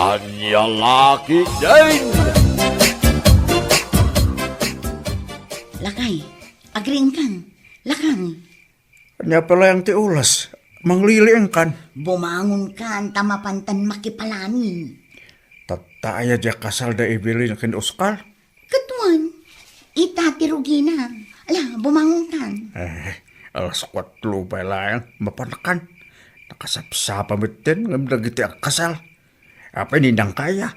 Anya laki din! Lakay, agring kang. Lakang, Anya pala yung tiulas. Mangliliang kan. bumangon kan tamapantan makipalani. Tataya dia kasal da ibili na kin Oscar. Katuan, itatirugi na. Ala, bumangon kan. Alas 4 pa lang. Mapanakan. Nakasapsapa mitin. Ngamdagiti ang kasal. Apa nindang kaya?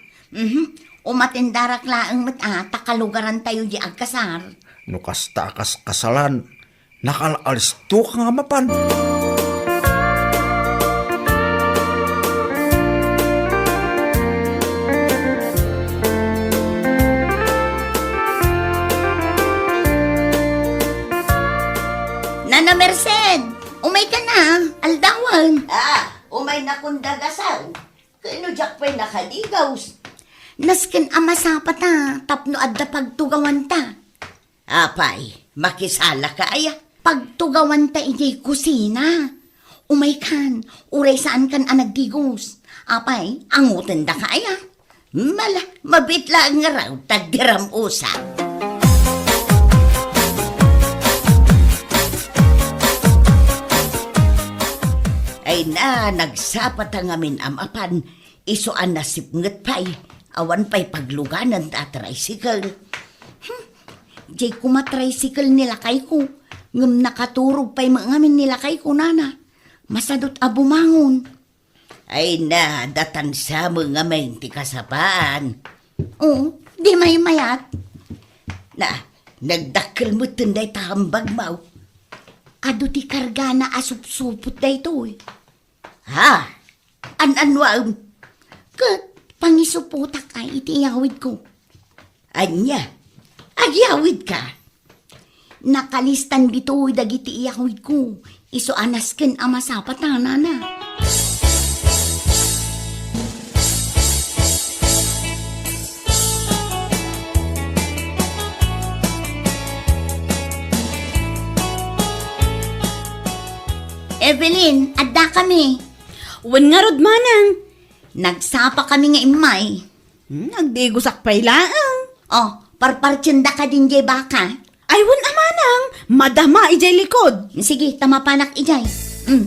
Umatindarak laang takalugaran tayo di agkasar. Nukas takas kasalan. Nakalalis to ka nga mapan. Nana Merced, umay ka na, aldawan. Umay na kung dagasaw. Kano jak pa'y nakaligaws? Nasken amasapa ta, tapno adda pagtugawan ta. Apay, makisala ka aya. Pagtugawan ta ijay kusina. Umay kan, uray saan kan anagdigos. Apay, angutin da ka aya. Mala, mabitla nga raw, tagdiram usa. Ay na, nagsapat ang amin amapan, isuan na sipnget pa'y, awan pa'y pagluganan at tricycle. Jay kumatricycle nila kay ko, ngam nakaturog pa'y mangamin nila kay ko, nana. Masadot abumangon. Ay na, datan sa mga may ti kasapaan. Oo, di may mayat. Na, nagdakkel mo tunday tahambag mau. Ado ti karga na asup-supot da ito eh. Ha? An-anwaam? Kat, pangisuputak ay itiyawid ko. Anya? Agyawid ka? Nakalistan dito dagiti iyawid ko. Iso anasken ama sa patana na. Evelyn, adda kami. Wan nga rod manang. Nagsapa kami nga imay. Nagdigusak pa'y laang. Oh, parpartsyenda ka din jay baka. Ay wan amanang. Madama ijay likod. Sige, tama panak ijay.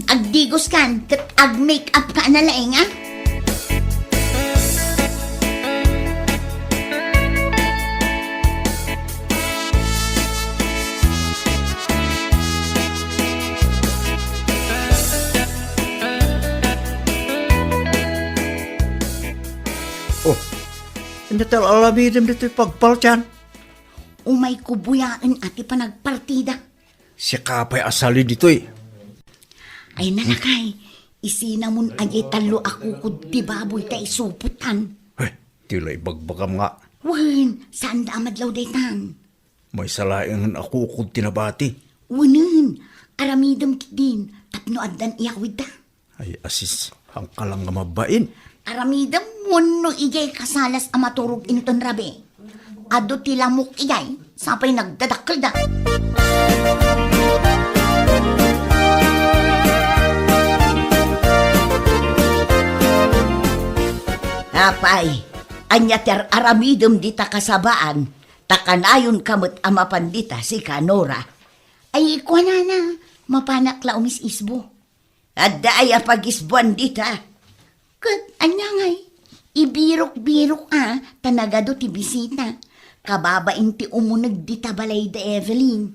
Agdigos kan, kat ag-make up ka na laeng, ha? Oh, hindi tal alamidim dito yung pagpaltiyan. Umay kubuyaan ati pa nagpartida. Si kapay asali dito eh. Ay nalakay, isinamon ajay talo ako kud di baboy ta isuputan. Tila ibagbagam nga. Wan, saan da amadlaw daytan? May salaing ako kung tinabati. Wanan, aramidam kidin, tapno addan iyawid ta. Ay asis, ang kalang nga mabain. Aramidam mo ijay kasalas amaturog inton rabi. Ado tilamok ijay, sapay nagdadakkel da. Apay, anya ter aramidam dita kasabaan, takanayon kamot amapandita si Kanora. Ay, ikuha na, mapanak la umis isbo. Adda ay apagisbuan dita. Kat, anya ngay, ibirok-birok tanagado ti bisita. Kababain ti umunag di tabalay da Evelyn.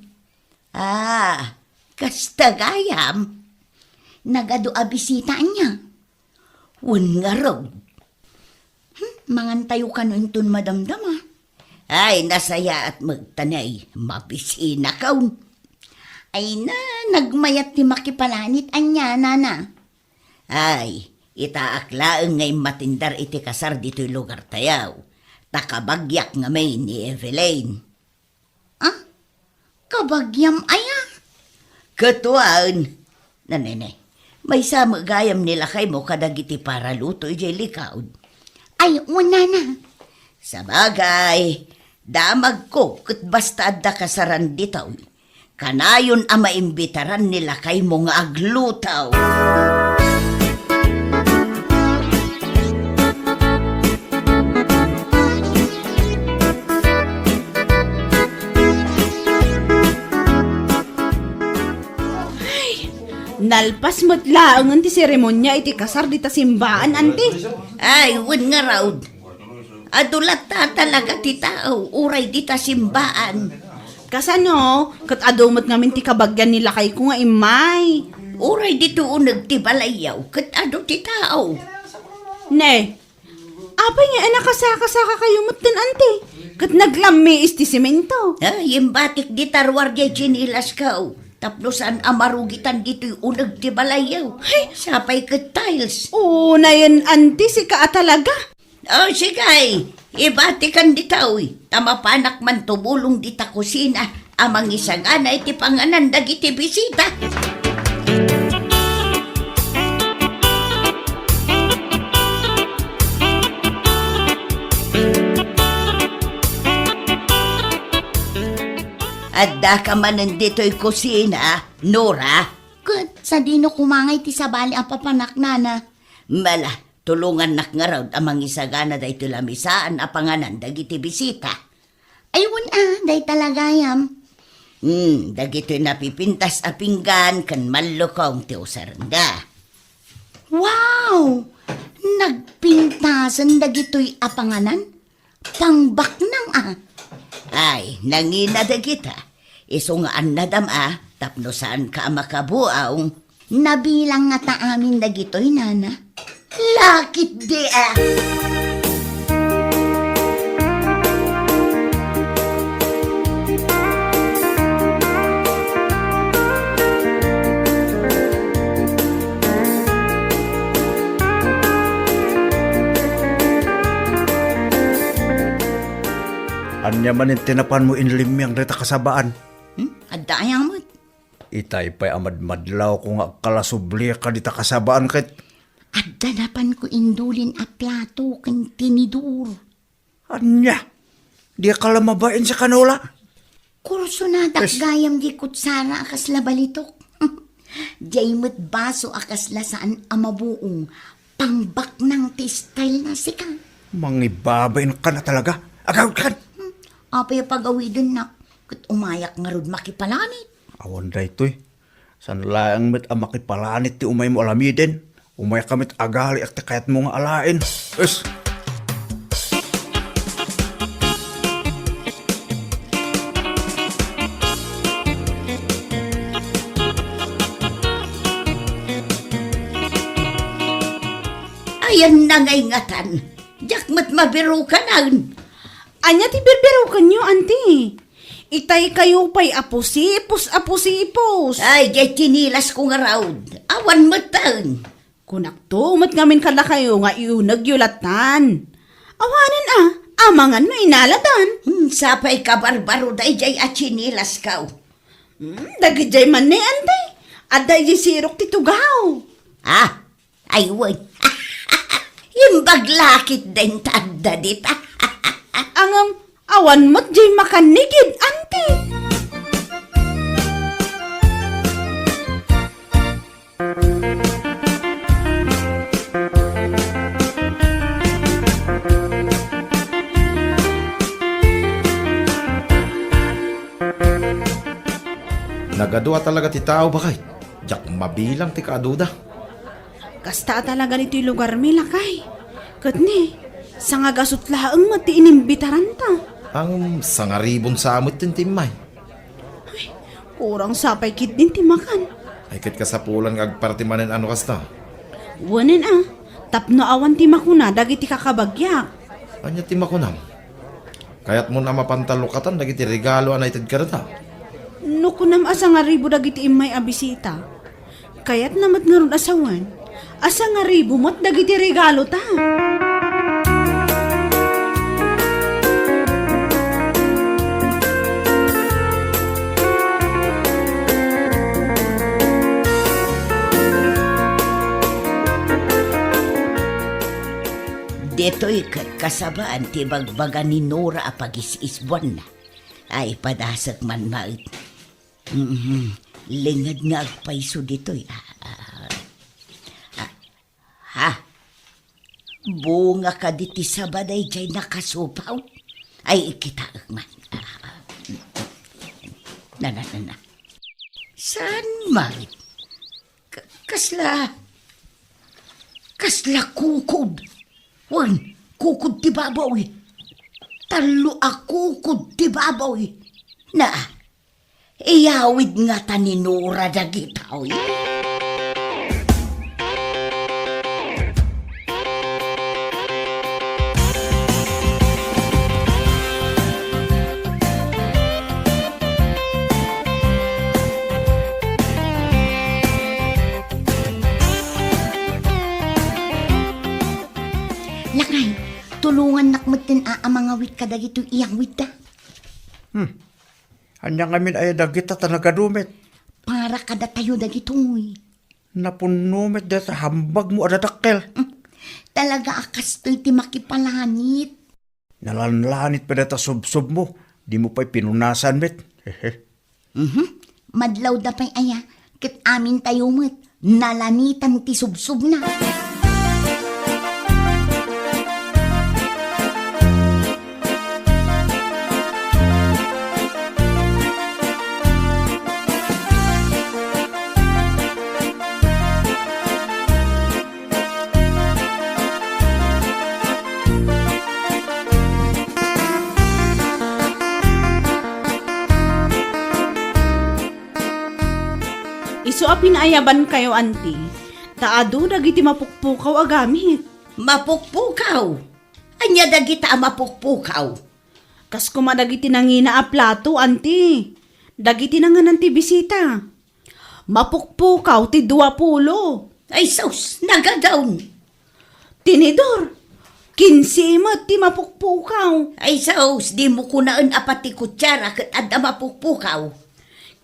Kastagayam. Nagado a bisita niya. Wan nga raw. Mangantayo ka no intun madamdama. Ay, nasaya at magtanay, mabisina kaun. Ay na, nagmayat ti makipalanit anya, nana. Ay, itaaklaan ngay matindar iti kasar dito'y lugar tayaw. Takabagyak nga may ni Evelyn. Kabagyam aya? Katuan. Nanene, may samagayam nila kay mo kadagiti para luto ijay likaod. Ay, una na. Sabagay, damag ko kat basta adda kasaran ditaw. Kanayon ang maimbitaran nila kay mo nga aglutaw. Nalpas mo't laangan ti seremonya iti kasar di ta simbaan, ante. Ay, wen nga raw. Adulat ta talaga ti tao, uray di ta simbaan. Kasano, kat adumot ngamin ti kabagyan nila kay ko nga imay. Uray dito unag ti balayaw, kat ado ti tao. Ne, apay nga nakasaka-saka kayo mutin, ante. Kat naglami isti simento. Ay, yung batik di tarwar di chinilas ka. Taplosan amarugitan dito'y unag ti balayaw. Ay, sapay kat tiles. Oo, na yan, ante, si ka talaga. Oh, sigay, ibatikan di tao. Tamapanak man tubulong di ta kusina. Amang isagana iti panganan dagiti bisita. Adda ka man nandito'y kusina, Nora. Kat, sa dino kumangay ti sabali ang papanak nana. Mala, tulungan nak nga raw amang isagana da ito lamisaan a panganan dagiti bisita. Ayun day talagayam. Dagito'y napipintas a pinggan kan malukong ti usaranda. Wow! Nagpintasan dagitoy apanganan? Pangbaknang Ay, nangina dagita. Isungaan na dama, tapno saan ka makabuaw. Nabilang nga ta amin dagitoy nana. Lakit di Anya man yung tinapan mo inlimyang rita kasabaan. Adayang mo. Itay pa'y amadmadlaw ko nga kalasubli ka dita kasabaan kit. At danapan ko indulin a plato kan tinidur. Anya, di ka lamabain sa kanula. Kurso na gayam di kutsara akas labalitok. Jaymut baso akas lasaan amabuong pangbaknang ti style na sika. Mangibabain ka na talaga. Agawid ka. Apay pagawidin na kat umayak nga rod makipalanit. Awan da ito'y. San laang met ang makipalanit ti umay mo alamiden. Umay kamit agali at kayat mo nga alain. Es! Ayan na ngay ngatan. Jakmat mabiru ka na. Anya ti berbero kanyo, ante. Itay kayo pa'y apusipos. Ay, jay tinilas ko nga raw. Awan matang. Kunakto, umat ngamin kala kayo nga iunag yulatan. Awanan amangan no inalatan. Sapay ka barbaro day jay at tinilas ka. Dagijay man ni ante. At day sirok titugaw. Aywan. Yung baglakit din tanda dita. Angam, awan mo't jay makanigid, ante. Nagadua talaga ti tao bakay. Jak mabilang ti kaaduda. Kasta talaga nito'y lugar mi lakay. Katni, sa nga gasutlaang mati inimbitaran ta. Ang sangaribon sa amot tin timay. Kurang sapay kit din timakan. Ay kit kasapulan agpartimanen ano kasta. Wanin tapno awan timakuna dagiti kakabagyak. Anya timakunam. Kayat mo na mapantalukatan dagiti regalo anay tid karata. Nukunam asa nga ribo dagiti imay abisita. Kayat namat nga ron asawan. Asa nga ribo mo't dagiti regalo ta. Deto'y kasabaan ti bagbagan ni Nora a pag-is-isbuan na. Ay, padasak man mait. Lingad nga agpaiso dito'y. Bunga ka diti sabaday jay nakasupaw. Ay, ikita man. Na. Saan mait? Kasla kukod. Wan, kukod ti babaw. Talo a kukod ti babaw. Na, iyawid nga taninura dagitaw. Lakay, tulungan nakmutin ang mga wit ka dagito iyang wit da. Anya ngamin ay dagita tanagadumit. Para kada tayo dagito. Napunumit dito hambag mo adadakkel. Talaga akas to'y ti makipalanit. Nalanlanit pa dito subsub mo. Di mo pa'y pinunasan mit. Hehe. Madlaw da pa'y aya, kit amin tayo mo't nalanitan ti subsub na. Isu a pinaayaban kayo, anti. Taado dagiti mapukpukaw agamit. Mapukpukaw. Anya dagita a mapukpukaw. Kas kumadagiti nangina a plato, anti. Dagiti nanganan ti bisita. Mapukpukaw ti 20. Ay sus, nagadawn. Tinidor, 15 mat ti mapukpukaw. Ay sus, di mo kunaan apati kutsara kat adda mapukpukaw.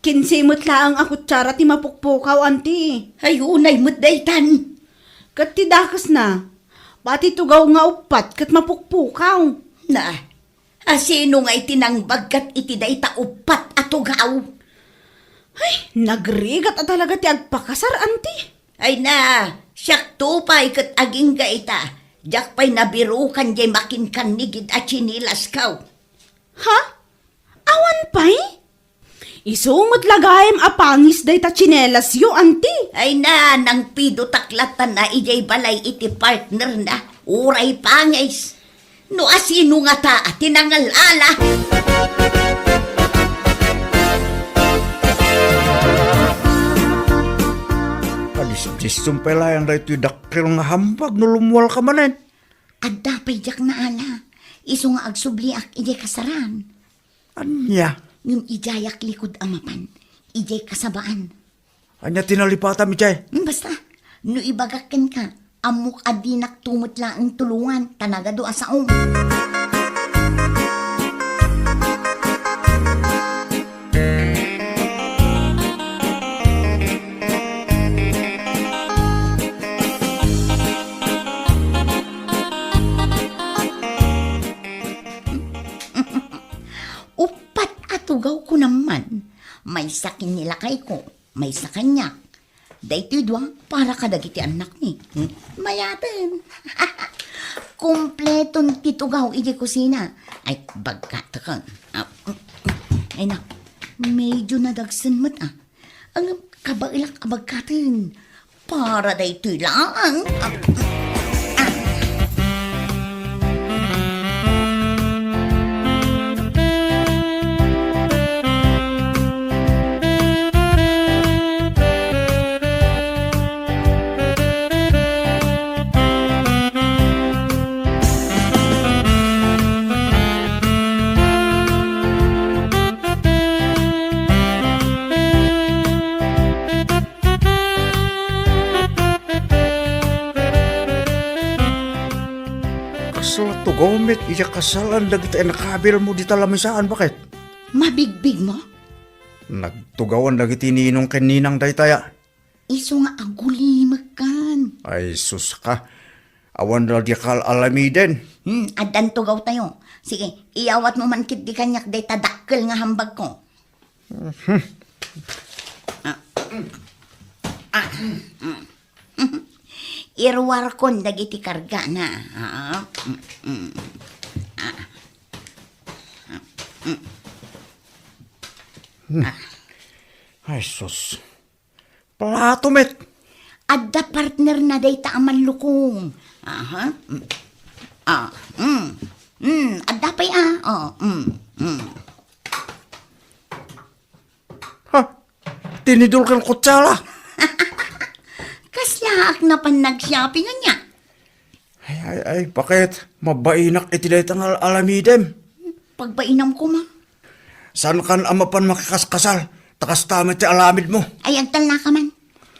15 mat laang a kutsara ti mapukpukaw, anti. Ay unay mo't daytan. Kat ti dakas na. Pati tugaw nga upat kat mapukpukaw. Na, asino nga itinangbag kat iti dayta upat atugaw. Ay, nagrigat at talaga ti agpakasar, anti. Ay na, siyak tupay kat aging gaita. Diyak pa'y nabirukan jay makinkanigid at chinilas kaw. Ha? Awan pa'y? Isumot lagayem apangis day ta chinelas yo, anti. Ay na, nang pido taklatan na ijay balay iti partner na. Uray pangis. No asino nga ta at tinangalala. Kadis-disum pala yung dito dakil nga hambag no lumuwal ka manen. At dapay jak na ala. Iso nga agsubliak ijay kasaran. Anya? Yung ijayak likod amapan. Ijay kasabaan. Anya tinalipata mi chay? Basta, no ibagakin ka, amok adinak tumot lang ang tulungan, tanagado asaong. Upat atugaw ko naman. May sakin nila kay ko, may sa kanya. Dahito dwa, para kadagiti anak ni. Mayatin. Kumpletong titugaw iti kusina. Ay, bagkat ka. Ay na, medyo nadagsan mo't Ang kabailak abagkatin. Para dahito lang. Kasal to gomit, iya kasalan dagita ay nakabil mo di talamisaan, bakit? Mabigbig mo? Nagtugawan dagiti ninong kaninang daytaya. Iso nga agulimag kan. Ay sus ka, awan na di kal alamiden. Adan tugaw tayo. Sige, iyawat mo man kit di kanyak day tadakkel nga hambag ko. Irwar kon dagiti karga na. Ay sus, plato met. Adda partner na dayta aman lukong. Aha. Adda pa'y Ha? Tinidol kang kutsala. Kaslaak na pan nag-shopping niya. Ay, bakit? Mabainak iti daytang alamidem. Pagpainam ko ma. Saan kan amapan makikaskasal? Takas tamit ti alamid mo. Ay, agtal na ka man.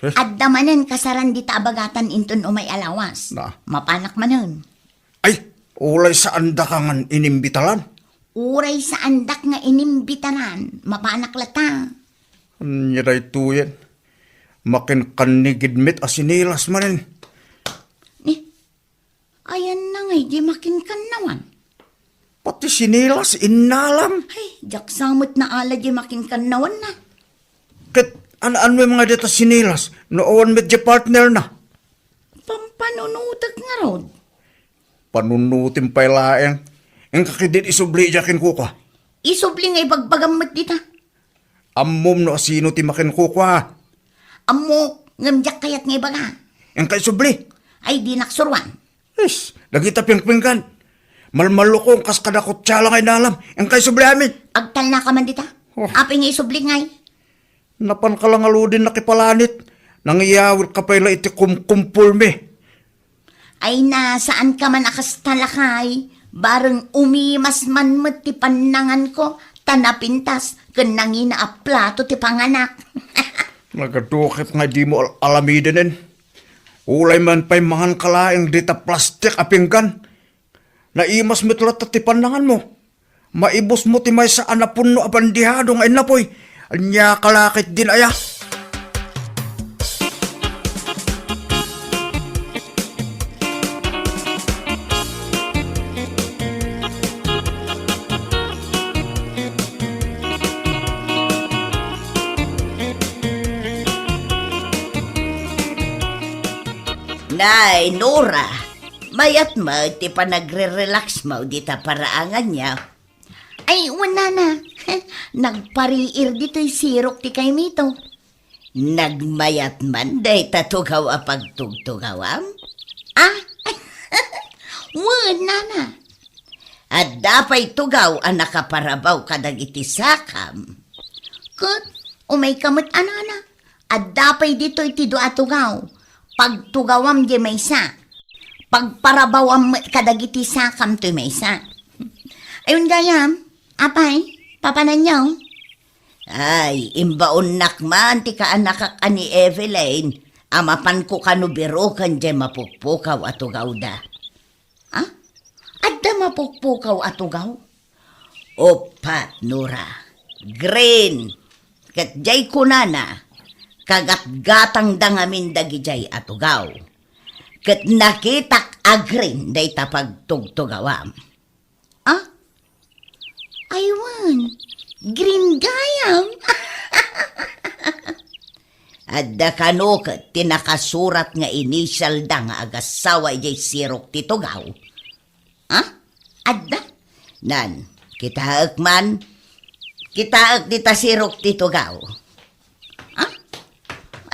Eh? Adda manen kasaran di tabagatan inton umay alawas. Na? Mapanak manen. Ay, ulay sa anda ka ngan inimbitalan. Uray sa andak nga inimbitaran. Mapanak lata. Niray tuyen. Makin kanigidmit asinilas manin. Ayan na ngay, di makinkan naman. Pati sinilas inalam. Ay, jaksamot na ala di makinkan naman na. Kat ano may mga dito sinilas. Noon med di partner na. Pampanunutak nga rod. Panunutin pa ilaeng. Ang kakidin isubli jakin ko ka. Isubli ngay bagbagamot dita. Ammom no sino ti makin ko ka. Amok, ngamjak kayat ngay baga. Ang kay subli. Ay, di naksurwan. Yes, lagi taping-pinggan. Malmalukong kas kadakot tsala kay nalam. Ang kay subli amin. Agtal na ka man dita. Oh. Apay nga isubli ngay. Napan ka lang aludin na kipalanit. Nangyayawit ka pala iti kumkumpul me. Ay na, saan ka man akas talakay? Bareng umimas man mo ti panangan ko. Tanapintas, kanangin na aplato ti panganak. Nagadukit nga di mo alamidinin. Ulay man pa'y mangan kalaing dita plastik apinggan. Naimas mo tulat at tipanangan mo. Maibos mo ti may sa anapun no abandihado nga inapoy. Anya kalakit din aya. Nay, Nora, mayat mo, ti pa nagre-relax mo, di ta paraangan niya. Ay, wala na. Nagpariir dito'y sirok ti kay mito. Nagmayat man, day tatugaw a pagtugtugawam. Ah? Wala na. At dapay tugaw ang nakaparabaw kadag iti sakam. Kut, umay kamot anana. At dapay dito iti doa tugaw. Pagtugawam di maysa. Pagparabawam kadagiti sakam to maysa. Ayun gayam, apay, papananyaw. Ay, imbaon nakman ti kaanak ni Evelyn. Amapan ko kanubiro kan di mapukpukaw at tugaw da. Ha? Adda mapukpukaw at tugaw? Opat, Nora. Green. Kat jay kunana. Kagat-gatang dangamin dagijay atugaw. Kat nakitak agrin day tapagtugtugawam. Ah? Aywan, green gayam. Adda kanukat tinakasurat nga initial da nga agasawa jay sirok titugaw. Ah? Adda? Nan, kitaak man, kitaak dita sirok titugaw.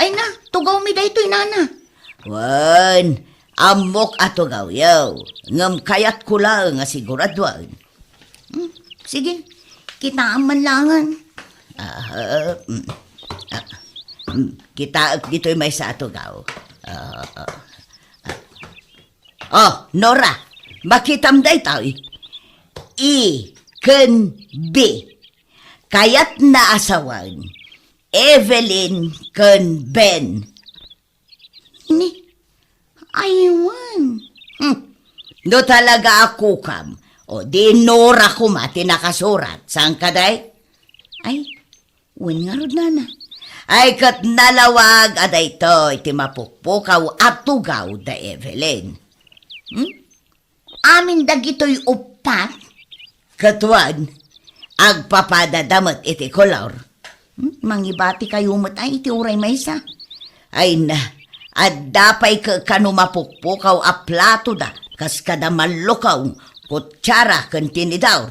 Ay na, tugaw mi daytoy nana. Wan, amok atugaw yaw. Ngam kayat ko lang nga siguradwan. Sige, kita man langan. Kita dito'y may sa atugaw. Oh, Nora, bakitam daytoy. I, ken, B. Kayat na asawan. Evelyn kan Ben. Ini, aywan. No talaga ako kam. O di Nora ko mati nakasurat. Saan ka day? Ay, win nga rod nana. Ay kat nalawag aday to iti mapukpukaw at tugaw da Evelyn. Amin dagito'y upat. Katwan, agpapadadamat iti kolor. Mangibati kayo matay iti uray maysa. Ay na, at dapay ka kanumapukpukaw a plato da, kas kada malukaw, kutsara kan tinidaw.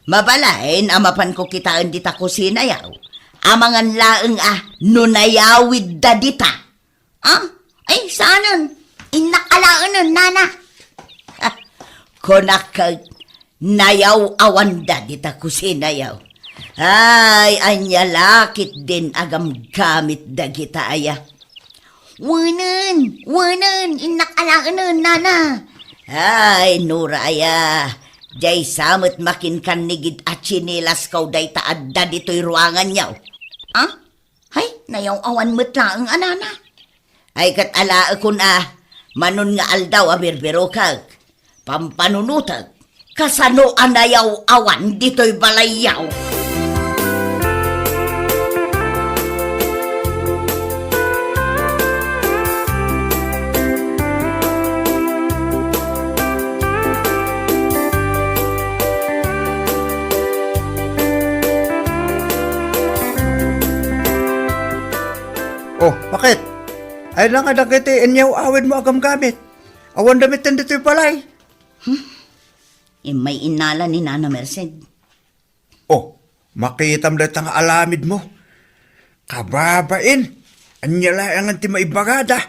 Mabalain, amapan ko kitaan dita kusinayaw. Amangan laeng nunayawid da dita. Ah, Ay, saanon? Inakalaan nana. Konakag nayaw awanda dita kusinayaw. Ay, anya lakit din agam gamit dagita aya. Wanan, inakalaan nana. Ay, Nuraya, jay samot makin kanigid at chinilas kaw day taadda dito'y ruangan yaw. Ah? Hay, nayaw awan matlaang anana. Ay katala ako na, manon nga aldaw abirbiro kag. Pampanunutag, kasano anayaw awan dito'y balayaw. Oh, bakit? Ay lang nga dagiti inyaw awin mo agam gamit. Awan damit din dito'y balay. May inala ni Nana Merced. Oh, makitam dito nga alamid mo. Kababain. Anya lang ang ti maibagada.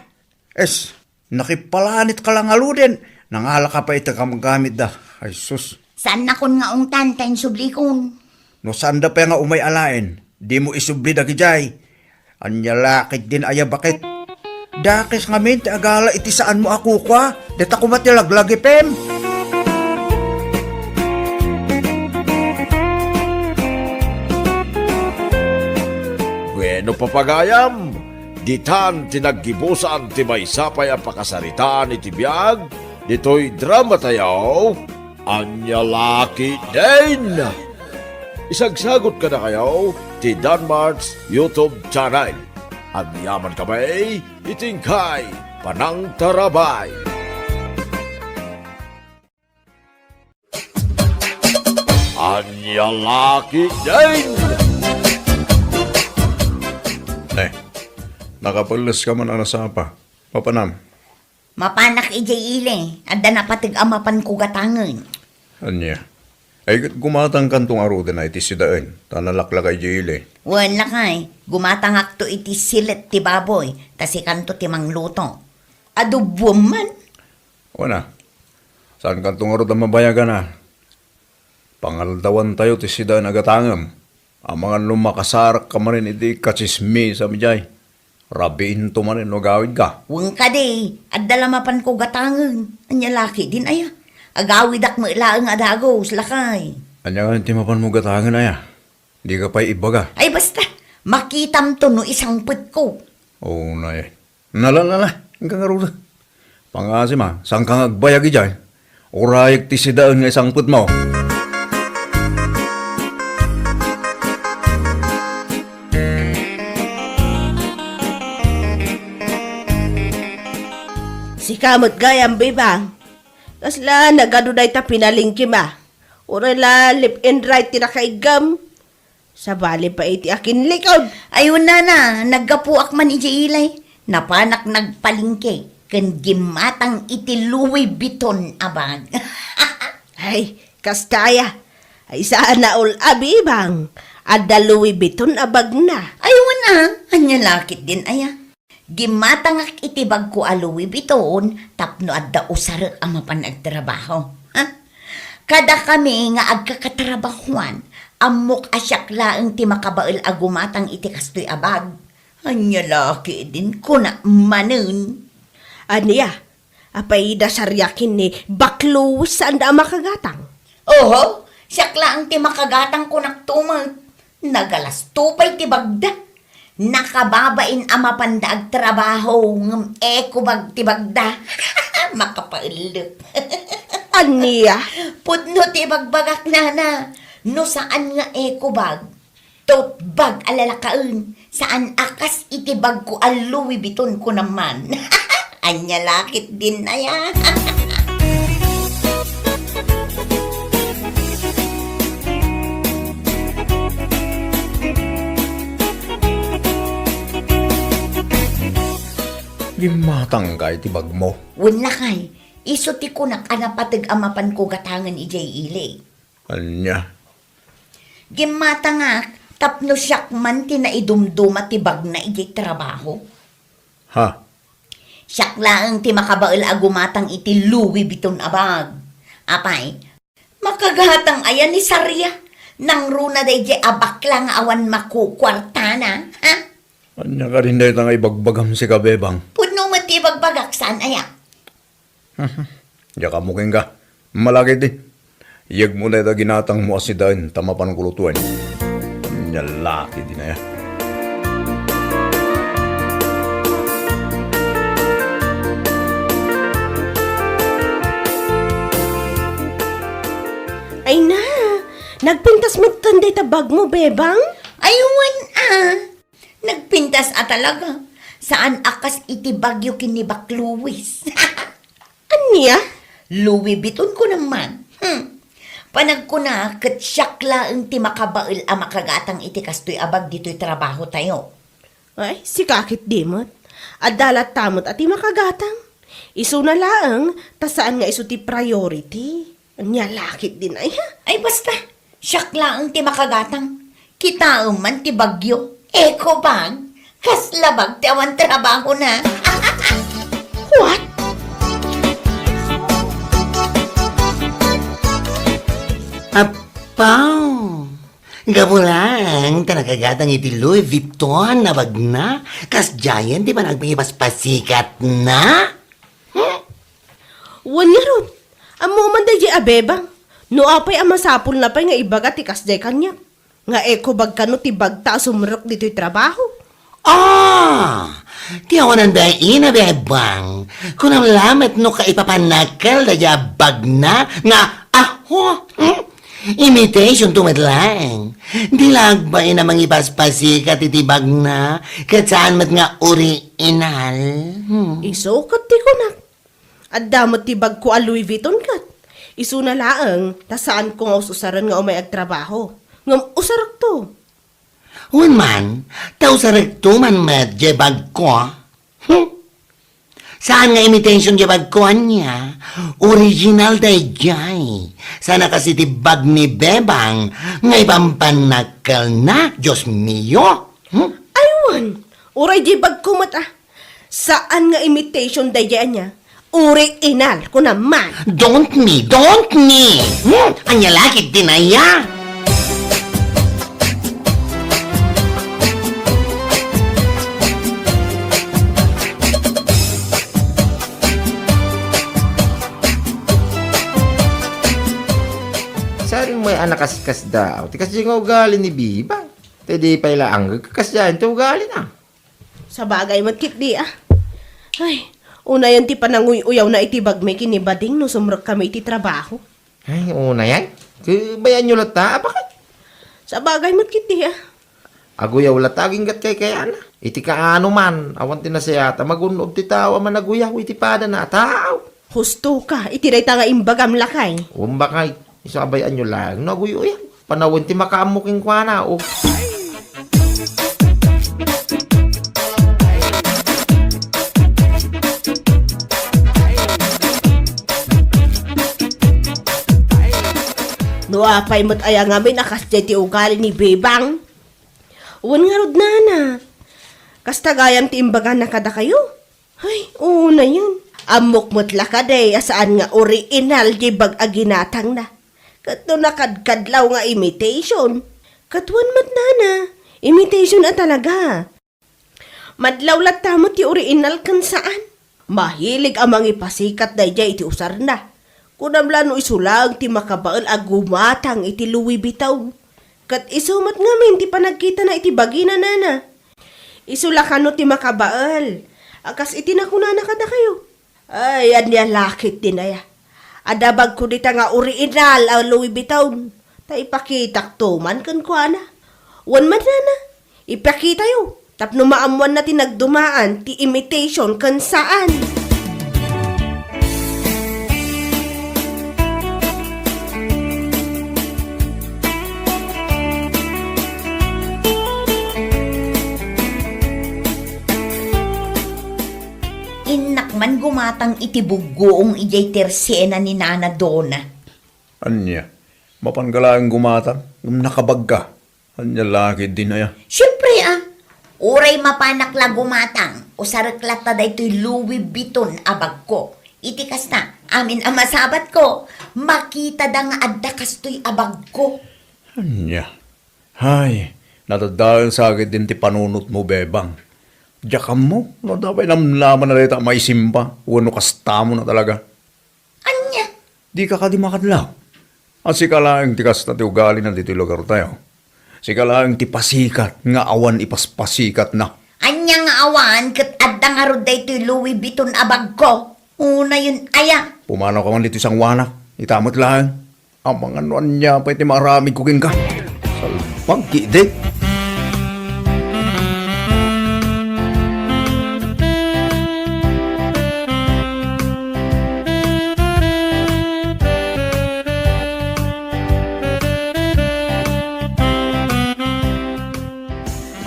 Es, nakipalanit ka lang aludin. Nangala ka pa ito gamit da. Ay sus. Saan na kun nga ung tantayin sublikon? No sanda pa nga umay alain. Di mo isubli da gijay. Anya lakit din aya bakit. Dakis nga min, ti agala iti saan mo ako kwa. Deta ko matilaglag ipem. Bueno papagayam, ditan tinaggibusan ti may sapay ang pakasaritaan iti biyag, dito'y drama tayaw, anya laki din. Isagsagot ka na kayo ti Danmar's YouTube channel. At yaman kamay, itingkay, panang tarabay. Anya laki din. Nakapalas ka man ang nasapa. Papanam. Mapanak ijay ile, adda na patig amapan ko gatangan. Anya. Ay gumatang kantong aruda na iti sidaan. Tanalaklak ay jile. Wala kay, gumatangak to iti silet ti baboy, tasi kanto ti mangluto. Adobo man. Wana. Saan kantong aruda mabayagan na? Pangaldawan tayo ti sidaan agatangam. Ang mga lumakasarak ka manin iti katsismi sa mijay. Rabiin to manin no gawid ka. Wang ka de, adda lamapan ko gatangan. Anya laki din aya. Agawid ak mailaang adagos, lakay. Anya nga timapan mo gatangan na ya. Di ka pa'y ibaga. Ay basta, makitam to no isang put ko. Oo na eh. Nalalala. Ang kangaruda. Pangasi ma, saan kang agbayag ijay? Urayag ti sidaan nga isang put mo. Si kamot gayam bibang. Kasla nagaduday ta pinalingki ma. Urala lip and right tinakaigam. Sa bali pa iti akin likod. Ayun na, naggapuak man iti ilay. Napanak nagpalingke. Kan gimatang iti Louis Vuitton abag. Ay, kastaya. Ay saan na ul abibang. Adda Louis Vuitton abag na. Ayun na, anya lakit din aya. Gimatangak itibag ko a Louis Vuitton, tapno adda usar ang mapanagtrabaho. Ha? Kada kami nga agkakatrabahuan, amok asyak laeng ti makabael agumatang iti kastoy abag. Anya laki din ko na manen. Aniya, apay dasaryakin ni baklo saan da makagatang. Oho, siyak laeng ti makagatang ko naktumag. Nagalas tupay ti bagda. Nakababain ang mapandaag trabaho ng ekobag ti bagda. Makapailip. Aniya, Pudno ti bagbagak na. No saan nga ekobag? Tote bag alalakaon. Saan akas itibag ko al Louis Vuitton ko naman. Anya lakit din na yan. Gimatang ka iti bag mo. Wala kay. Iso ti ko nakanapatig amapan ko gatangan ijay ili. Anya. Gimatangak, tapno siyak man tinaidumduma ti bag na ijay trabaho. Ha? Siyak laang ti makabaal agumatang iti Louis Vuitton abag. Apay, makagahatang ayan ni Sarya. Nang runa day di abak lang awan makukwartana. Ha? Anya ka rin dahil nga ibagbagam si kabebang. Puno mo ti bagbagaksan aya. Diya ka muking ka. Malaki din. Iyag mo na ito ginatang mo asidain tamapan ng kulutuan. Anya laki din na yan. Ay na, nagpintas mo tanday tabag mo, bebang? Aywan nagpintas talaga. Saan akas iti bagyo kini Bak Louis? Anya? Louis Vuitton ko naman. Panag ko na, kat siyakla ang ti makabail a makagatang iti kastoy abag dito'y trabaho tayo. Ay, si kakit dimot. Adalat tamot at makagatang. Iso na laang, tasaan nga iso ti priority. Anya lakit din ay ha? Ay basta, siyakla ang ti makagatang. Kita man ti bagyo. Eko bag, kaslabag ti awan trabaho na. What? Apaw! Gabulang, tanakagatang iti Louis Vuitton na bag na. Kas giant, di ba nagpangipaspasikat na? Wan nga ron. Amo man day abebang. No apay amasapul na pa'y nga ibaga ti kasday kanya. Nga eko bag kano ti bagta sumrok dito'y trabaho. Ah! Tiyawanan da ina bebang. Kung ang lamat no ka ipapanakal da bag na nga aho. Imitation tumadlang. Di lagba ina mang ipaspasikat iti bag na kat saan mat nga original. Isukat ti kunak. At damot ti bag ko a Louis Vuitton kat. Isu na laang, tasaan ko nga usaran nga umay agtrabaho. Ngam usarak to. Wan man, tau sa rekto man medje bag ko. Saan nga imitation di bag ko niya? Original day jay. Sana kasi ti bag ni Bebang nga ipampanakal na. Diyos mio. Aywan, uray di bag ko mat ah. Saan nga imitation day niya? Original ko naman. Don't me. Anya lakit din aya. Saring may anak kaskas daw. Tikas di nga ugali ni Bibang. Tedi pa ilaang kakas dyan. Ito ugali na. Sa bagay matkit di ah. Ay, una yan ti pananguy-uyaw na itibag may kinibading no sumrok kami iti trabaho. Ay, una yan. Bayan nyo lata. Bakit? Sa bagay matkit di ah. Aguyaw lataging gat kay kaya na. Iti kaano man. Awan tinasayata. Magunob ti tao. Managuyaw iti pada na tao. Husto ka, itiray ta nga imbagam lakay. Umbakay. Isabayan nyo lang. Naguyo yan. Panawin ti makaamuking kwa na. O. No apay mo't aya nga may nakas ti ugali ni Bebang. Uwan nga rod nana. Kastagayam ti imbagan na kada kayo. Ay, oo na yun. Amok mo't lakaday asaan nga original di bag aginatang na. Kat no nakadkadlaw nga imitation. Katwan mat nana. Imitation na talaga. Madlaw lat ti original kan saan. Mahilig amang ipasikat na iti usar na. Kunamla no isulag ti makabaal agumatang iti Louis Vuitton. Kat isumat ngamin ti panagkita na iti bagina nana. Isulakan no ti makabaal. Akas iti nakunana kada kayo. Ay, anya lakit din aya. Adabag ko dita nga original ang Louis Vuitton. Ta ipakitak to man kan ko ana. Wan man nana. Ipakita yo. Tapno maamuan na ti nagdumaan ti imitation kan saan. Inak man gumatang iti bugoong ijay tersena ni Nana Donna. Anya, mapanggalaan gumatang, yung nakabag ka. Anya laki din na yan. Siyempre uray mapanak la gumatang. Usaraklat na daytoy Louis Vuitton abag ko. Iti kasta, amin ang masabat ko. Makita da nga adda kastoy abag ko. Anya. Hay, natadaan sa akin din ti panunot mo, bebang. Diyakan mo, no dapat namlaman na rita may simba. Wano kasta mo na talaga. Anya? Di ka di makadlaw. At si kalaang ti kasta ti ugali na dito lugar tayo. Si kalaang ti pasikat, nga awan ipaspasikat na. Anya nga awan, kat adda nga rod daytoy Louis Vuitton abag ko. Una yun, aya. Pumanaw ka man dito isang wanak, itamot lang. Ang mga nuan niya pa iti maraming kuking ka. Salpang kidik.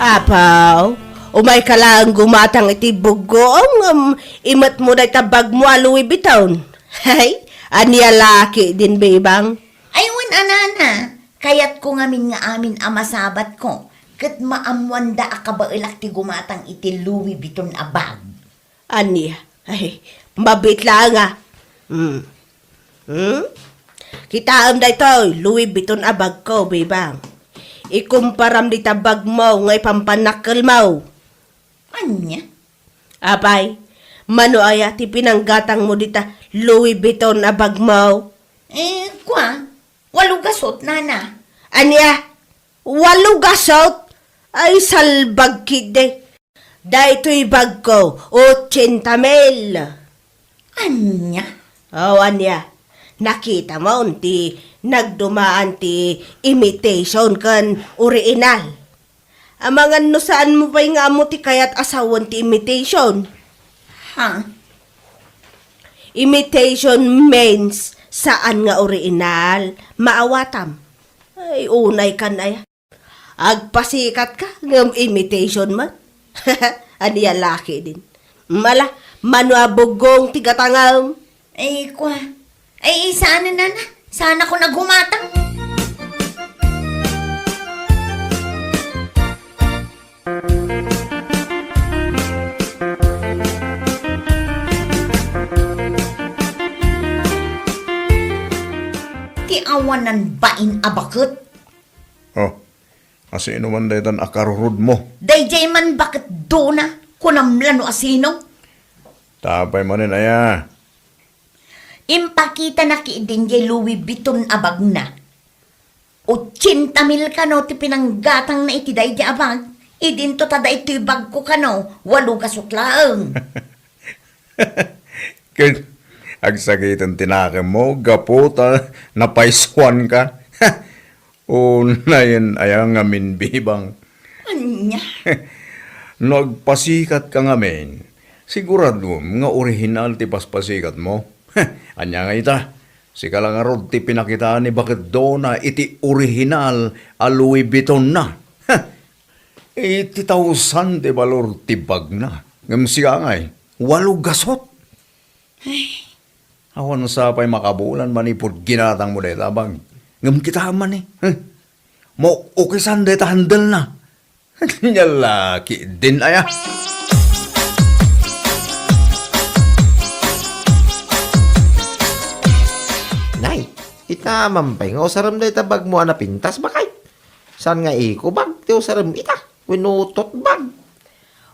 Apaw, umay ka lang gumatang iti bugong, imat mo na itabag mo a Louis Vuitton. Hay, aniya laki din, bebang. Aywan anana, kayat ko ngamin nga amin amasabat ko. Kat maamwanda akabailak ti gumatang iti Louis Vuitton abag. Aniya, ay, mabit lang ah. Kitaam da ito, Louis Vuitton abag ko, bebang. Ikumparam di tabag mo ngay pampanakal mo. Anya? Apay, mano aya ti pinanggatang mo dita Louis Vuitton abag mo. Kwa, walo gasot nana. Anya, walo gasot? Ay salbag kide. Dahito'y bag ko, 80,000. Anya? Oh, anya, nakita mo ti nagdumaan ti imitation kan original. Amangan no saan mo pa'y nga mo ti kayat asawan ti imitation? Ha? Imitation means saan nga original, maawatam. Ay, unay kan ay. Agpasikat ka ng imitation man. Aniya laki din. Mala, manuabugong tigatangam. Kwa. Sana nana. Sana ko naghumatang. Ti awanan bain abakot. Oh, kasi inuman dahitan akarurod mo. Dayjay man bakit dona kunamlan o asino? Tapay mo rin, aya. Impakita na kiidin jay Louis Vuitton abag na. 80,000 ka no ti pinanggatang na iti day abag. Idin to tada ito'y bag ko ka no. 8 kasutlaang. Kaya, agsakitan tinakim mo, gaputa, napaiswan ka. Una yun, ayang ngamin bibang. Anya? Nagpasikat ka ngamin. Sigurado, nga original ti paspasikat mo. Anya nga ita, si kalangarod ti pinakitaan ni bakit doon na iti original a Louis Vuitton na. Iti tausan ti balor ti bag na. Ngam siya ngay, 8 gasot. Awan sa pa'y makabulan manipod ginatang mo deta bag. Ngam kita man eh. Mo ukisan deta handel na. Nyalaki din aya. Nay, itaman pa nga usaram da itabag mo na pintas bakay. San nga iko bag ti usaram ita? Winutot bag.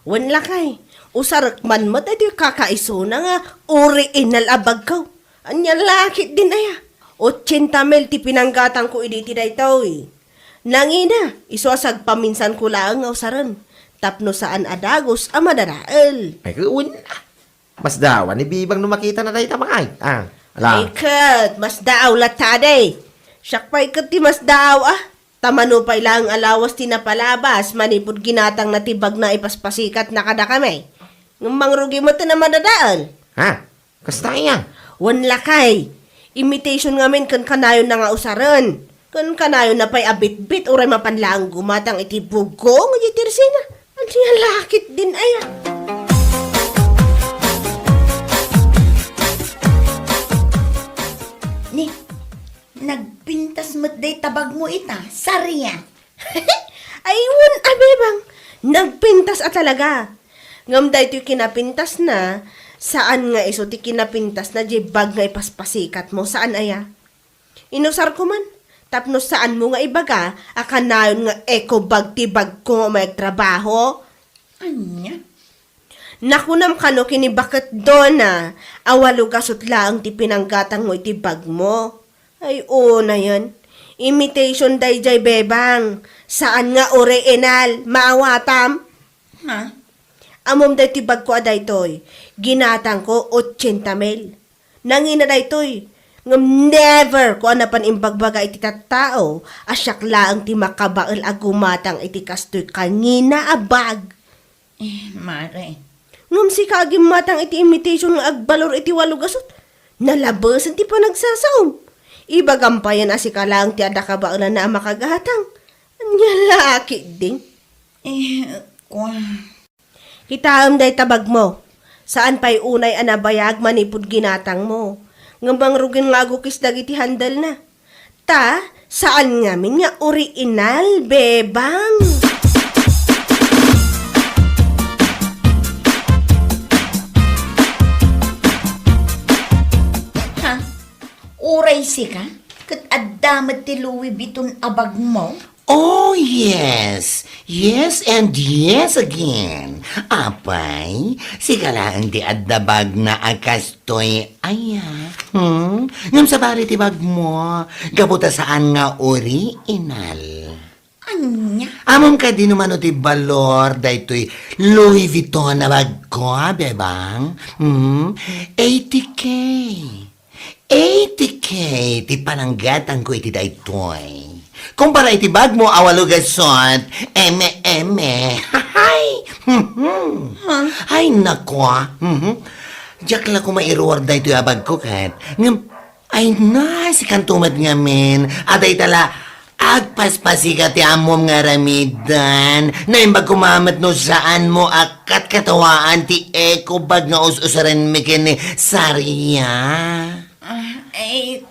Wanla kay, usarak man mo dahil kakaiso na nga original abag ko. Anya laki din aya. 80,000 ti pinanggatang ko iditi da ito eh. Nangina, iswasag paminsan ko lang nga usaran. Tapno saan adagos ang madaraal. Ay kuwin na. Mas dawan ni Bibang no makita na tayo tamakay. Ala. Ikat, mas daaw latade. Syakpay kat ti mas daaw ah. Tamano pa'y lang alawas ti napalabas, manipod ginatang natibag na ipaspasikat na kada kami. Ngumang rugi mo ito na madadaan. Ha? Kasta yan. Wanla kay, imitation ngamin kan kanayon na nga usaran. Kan kanayon na pa'y abit-bit uray mapanlaang gumatang iti bugong itirsina. Ang siya lakit din aya. Ni, nagpintas mo't day tabag mo ita. Sariya. Ayun, abebang, nagpintas at talaga. Ngam da ito kinapintas na, saan nga iso ti kinapintas na di bag nga ipaspasikat mo, saan aya? Inusar ko man, tapno saan mo nga ibaga, akanayon nga eco bag ti bag ko may trabaho? Anya? Nakunam ka no kinibakit doon na, awalo gasot laang ti pinanggatang mo iti bag mo. Ay, oo na yan. Imitation day jay bebang. Saan nga original, maawatam? Ha? Amom day ti bag ko aday toy. Ginatang ko 80 mil. Nangina day toy. Ngam never ko anapan imbagbaga iti tattao. Asyak laang ti makabaal agumatang iti kastoy kangina abag. Mare. Ngam si kagim matang iti imitation nga agbalor iti walugasot. Nalabasan ti pa nagsasaom. Ibagampayan asi ka lang ti ada kabaalan na makagahatang. Anya laki ding. Kwa. Kitaam day tabag mo. Saan pa'y unay anabayag manipod ginatang mo. Ngambang rugin nga agukis dagiti handal na. Ta, saan ngamin nga original, bebang? Ha? Uray si ka? Kat addamat ti Louis Vuitton abag mo? Oh, yes. Yes and yes again. Apay, sigala ang di addabag na akastoy aya. Ngam sa bari ti bag mo, gabuta saan nga original. Anya? Amom ka di naman o ti balor, dahito'y Louis Vuitton na bag ko, bebang. 80K. 80K, ti pananggatan ko iti daytoy. Kumpara iti bag mo, awalo gasot, eme. Hay! Ay, nako. Diyak la ko mairuwar daytoy abag ko, kat. Ay na, si kantumad ngamin. Aday tala, agpaspasika ti amom nga ramidan. Na imbag kumamat no saan mo akat katawaan ti eko bag nga us-usaran mi kini Sarya.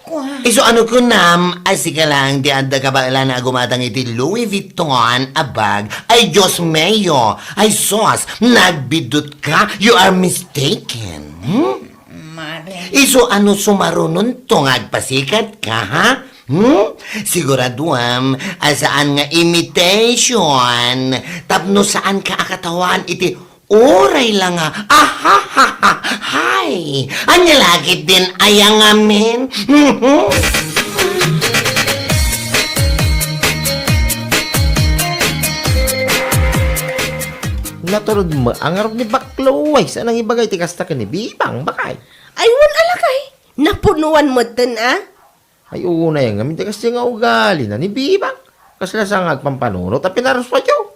Kwa. Iso ano ko nam, asika lang di anda ka ba na gumatang iti Louis Vuitton abag. Ay Diyos mayo, ay sos, nagbidot ka, you are mistaken. Mare. Iso ano sumarunon to agpasikat ka, ha? Siguraduam, asaan nga imitation, tapno saan ka akatawan iti oray lang nga, hay, anya lagi din ayang amin. Naturod mo, ang arap ni Baklaway, saan ang ibagay ti kasta ka ni Bibang, bakay? Ay, wan alakay. Napunuan mo ten, ah? Ay, una yung ngamin, ti kasta nga ugali na ni Bibang. Kasla sa ngagpampanunot, at pinaros pa tiyo.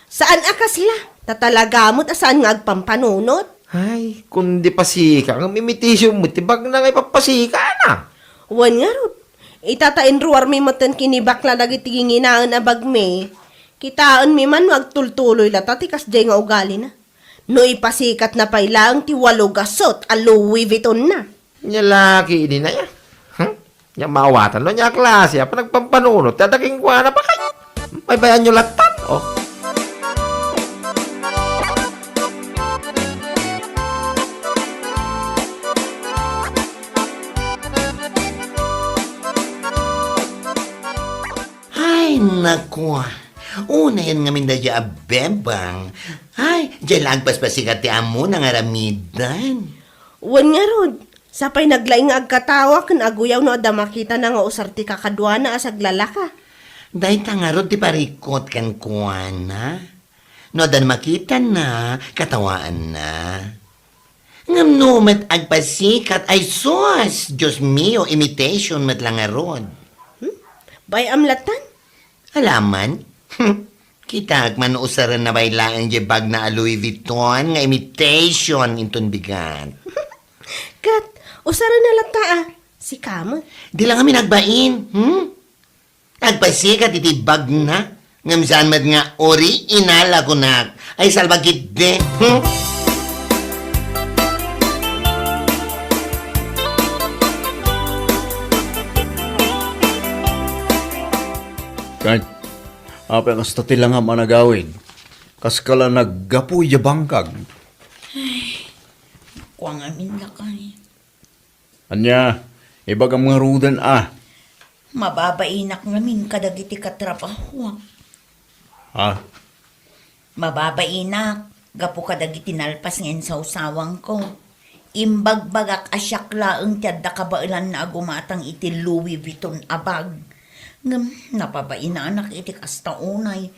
Saan akasla? Tatalagamot asaan nga agpampanunot? Ay, kundi pasika, ang imitation mo, tibag na nga ipapasika na. Wan nga rod. Itatain ruwar mi matan kinibakla dagiti ginginaan na bagme. Kitaan mi man magtultuloy lata ti kasday nga ugali na. No ipasikat na pailang ti walo gasot a Louis Vuitton na. Nya laki ini na ya. Nya mawatan no nya klase, apa nagpampanunot, tadaking kwa na pa kayo. May bayan nyo latan, oh. Ay, naku. Una yan nga minda dya bebang. Ay, dyan lagpas pa sikat ti amo na nga ramidan. Wan nga rod. Sapay naglaing agkatawa kan aguyaw no ada makita na nga usar ti kakadwa na asag lalaka. Dahil tangarod ti parikot kan kuwana. No, dan makita na, katawaan na. Ngam numet agpasikat ay sos. Diyos mio, imitation met lang arod. Bay amlatan? Alaman? Kita man usaran na bailaan di bag na Louis Vuitton nga imitation inton bigat. Kat, usara na lata ah. Si Kama. Di lang kami nagbain, Nagpasikat iti bag na. Ngam saan mat nga original ako na. Ay salbagit de, Kahit, apa ang astati lang ang managawin. Kas kala naggapoy ya bangkag. Kuwang amin lakay. Anya, ibag ang mga rudan Mababainak ngamin kadagiti katrabaho. Ha? Mababainak, gapo kadagiti nalpas ngayon sa usawang ko. Imbagbagak asyak laeng tiyadda kabailan na agumatang iti Louis Vuitton abag. Ngem, napabainak iti kasta unay.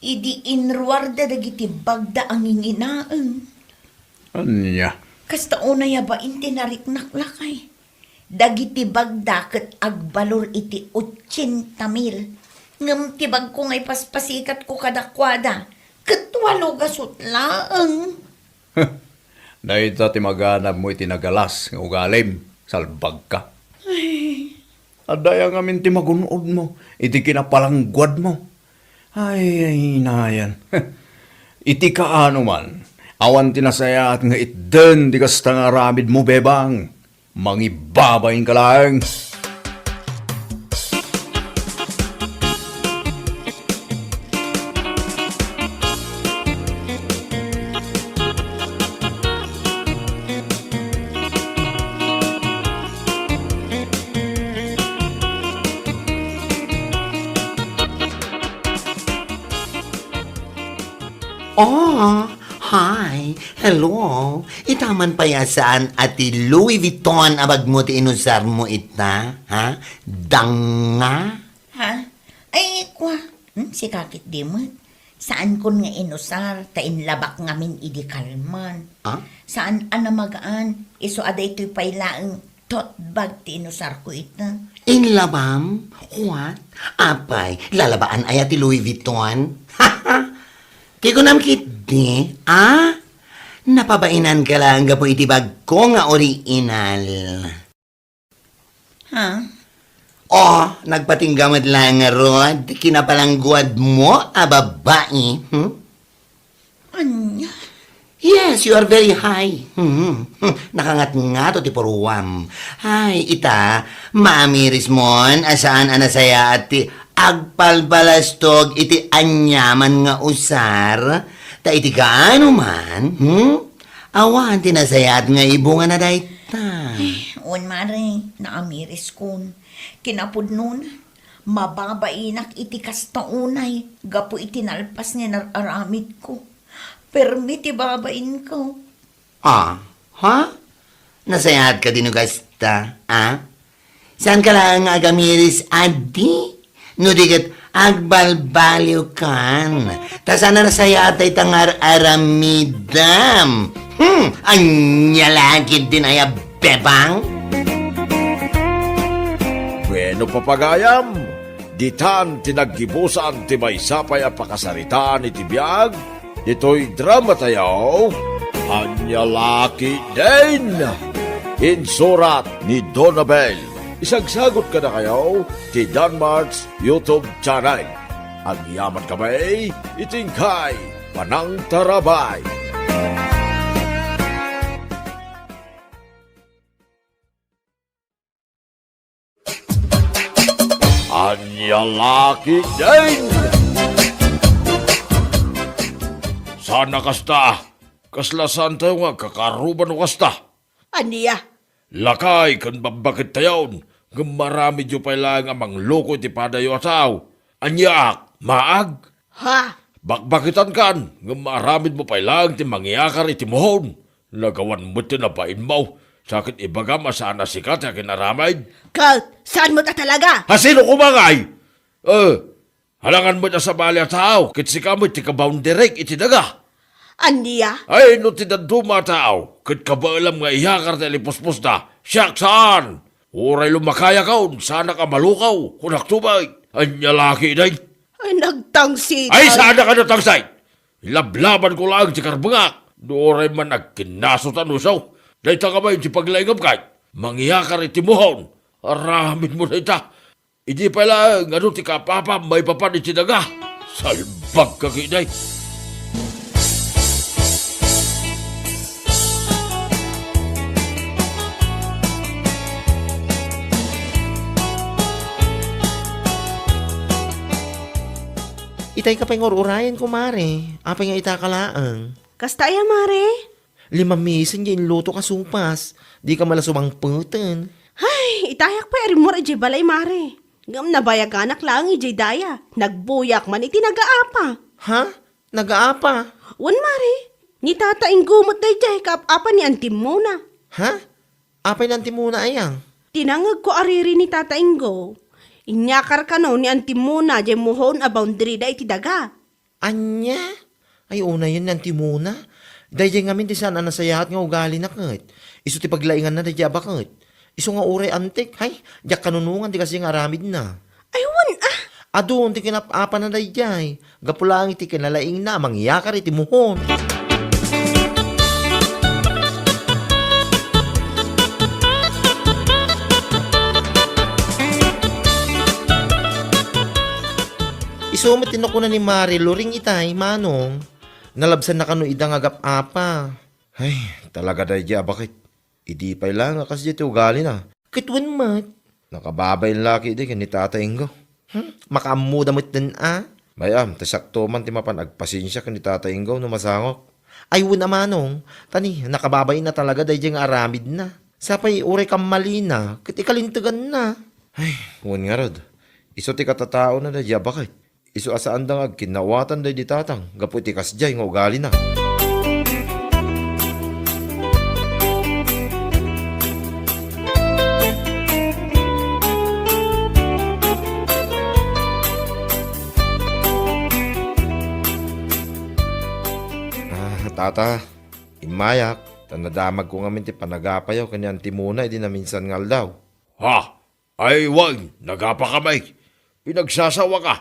Idi inruarda dagiti bagda ang inginaeng. Anya? Kasta unay ba inti nariknaklakay. Dagiti bagda ket agbalor iti 80,000. Ngem tibag ko ngay paspasikat ko kadakwada. Ket 8 gasot laeng. Dahil sa timaganap mo itinagalas ng ugalim, salbag ka. Adaya nga min timagunod mo, iti kinapalanggwad mo. Ay, nayan. Iti kaano man, awan tinasaya at nga itden di kasta nga ramid mo, bebang. Mangibabayin ka lang. Oh, hi. Hello. Itaman pa saan ati Louis Vuitton abag mo ti inusar mo ita? Ha? Danga? Ha? Ay, kwa. Si kakit di mo. Saan kun nga inusar, tain labak ngamin idi kalman. Ha? Saan anamagaan, iso aday to'y pailaang tote bag ti inusar ko ita. Inlabam? What? Apay, lalabaan ay ati Louis Vuitton? Di ko nam kiti, napabainan ka lang gapo iti bag ko nga original. Ha? Oh, nagpatinggamad lang nga rod, kinapalangguad mo, babae. Anya? Yes, you are very high. Nakangat nga to ti poruwam. Ay, ita, maamiris mon, asaan anasaya at ti agpalbalastog iti anyaman nga usar, ta iti kaano man, awan tinasayat nga ibunga na dayta. On mare, naamiris kun. Kinapod nun, mababainak iti kastaunay, gapo iti nalpas nga nararamid ko. Permiti babain ko. Ha? Nasayat ka din gasta, Saan ka lang agamiris, adi? No digat agbalbaliw kan. Ta sana nasayat ay tangar aramidam. Anya lagi din ay bebang? Bueno papagayam, ditan tinaggibusan ti maysapay a pakasaritaan iti biyag, ito'y drama tayaw, Anya Laki din. Insurat ni Donabel. Isagsagot ka na kayo ti Danmarks YouTube channel. Ang yaman kamay, itingkay, panang tarabay. Anya Laki din. Sana kasta, kaslasan tayo nga kakaruban o kasta. Aniya? Lakay kan babakit tayon, marami dyo pa lang amang loko ti padayo ataw. Anyak, maag. Ha? Bakbakitan kan, maramid mo pa lang ti mangyakar iti mohon. Nagawan mo ti napain mo. Sakit ibagam asana sikat ya kinaramid. Kalt, saan mo ta talaga? Hasino kumangay? Halangan mo na sa bali ataw, kit si kamot ti kaboundirek iti daga. Aniya? Ay, no ti daduma tao, kit kabaalam nga ihakar na lipuspos na, siyak saan? Uray lumakaya kaon, sana ka malukaw, kunak tubay, anya laki day. Ay, nagtangsi. Ay, sana ka natangsay? Lablaban ko lang si karbangak, doray man nagkinasutan usaw, dahi ta ka ba yung si paglaingap kay, manghihakar iti mohon, aramid mo na ita. Hindi pala, ano ti kapapa, may papan iti daga, salbag ka kiday. Itay ka pa yung urayan ko, Mare. Apay nga itakalaang. Kasta ya, Mare. 5 misan yung luto ka supas. Di ka malasumang putan. Ay, itayak pa rin mo rin balay, Mare. Ngam nabayag anak lang ijay daya. Nagbuyak man iti nagaapa. Ha? Nagaapa? Wan, Mare. Ni tataing gumot day jay kaap-apa ni antim muna. Ha? Apay nanti muna ayang. Tinangag ko ariri ni tataing go. Inyakar ka no ni antim muna jay muhon a boundary da iti daga. Anya? Ay, una yun nanti muna. Dahil ngamin di sana nasayahat nga ugali na kat. Iso ti paglaingan na dahil bakit. Iso nga uray antik. Hay, diyak kanunungan di kasi nga aramid na. Ay, wan ah. Adun ti kinapapa na dahil. Gapulang iti kinalaing na. Mangyakar iti muhon. Isumatin ako na ni Marilo ring itay, manong. Nalabsan na kano idang agap apa. Ay, talaga dahil bakit? Idi pa lang kasi dito ugali na. Kitwan mat. Nakababay laki di ni tatayng ko. Makaamuda mo't din Bayam, tasakto man ti mapan agpasinsya ni tatayng ko no masangok. Ay, wala manong. Tani, nakababay na talaga dahil nga aramid na. Sapay uray kang mali na, kit ikalintagan na. Ay, huwag nga rod. Iso ti katatao na dahil bakit? Isu asaan da nga kinawatan day di tatang. Gapu iti kasjay nga ugali na. Tata, imayak. Tanadamag ko ngamin ti panagapayaw kanyan ti muna di na minsan ngal daw. Ha? Ay, wag. Nagapa kamay. Pinagsasawa ka.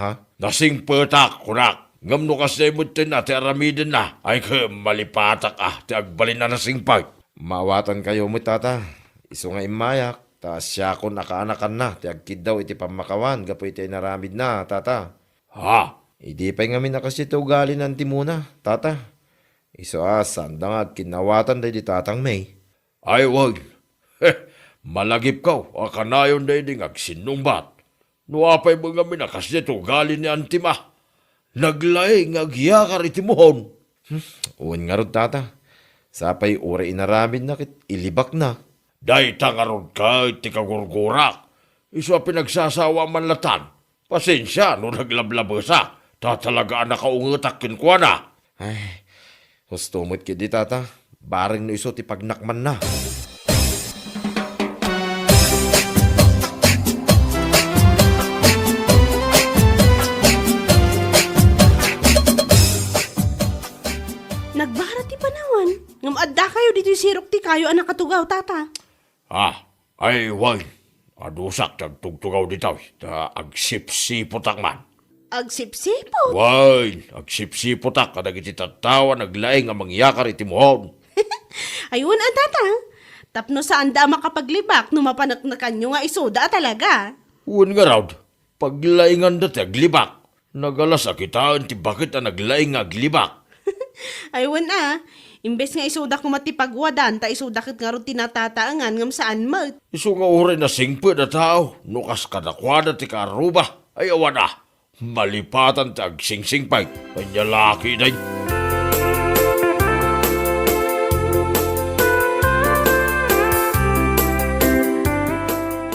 Ha? Nasing petak, kunak. Ngam no kasi mo na, ti aramidin na. Ay ka, malipatak ti agbalin na nasing pag. Mawatan kayo mo tata. Iso nga imayak. Taas siya ko nakaanakan na. Ti agkid daw iti pamakawan. Gapo iti naramid na, tata. Ha? Idi pa nga na kasi ito ugali ng timuna, tata. Iso asan da nga kinawatan day di tatang may. Ay, wag. Malagip ka. Akanayon day di agsinumbat. Nuapay mga minakas dito gali ni Antima. Naglay ngagyakar itimuhon. Uwan nga rod, tata. Sapay ura inaramid na kit ilibak na. Day tangarod ka iti kagurgurak. Iso pinagsasawa man latan. Pasensya no naglablabasa. Tatalagaan na kaungetak kinkwa na. Ay, hustumot kidi tata. Baring no iso ti pagnakman na. Nagbara ti panawan. Ngam adda kayo dito sirok ti kayo anak katugaw, tata. Ay, wag. Adusak tagtugtugaw ditaw. Ta agsipsipotak man. Agsipsipo. Wag, agsipsipotak. Kadag iti tatawa naglaing ang mangyakar itimuhon. Ayun ang tata. Tapno saan da makapaglibak no mapanaknakan nyo nga isoda talaga. Uwan nga raw, paglaingan dati aglibak. Nagalas akitaan ti bakit ang naglaing aglibak. Ayun imbes nga isoda ko matipagwadan, ta isoda kit nga ron tinatataangan ngam saan mat. Iso nga uri na singpid na tao, nukas kadakwada ti karuba, ay awan malipatan ti agsingsingpay, kanya laki day.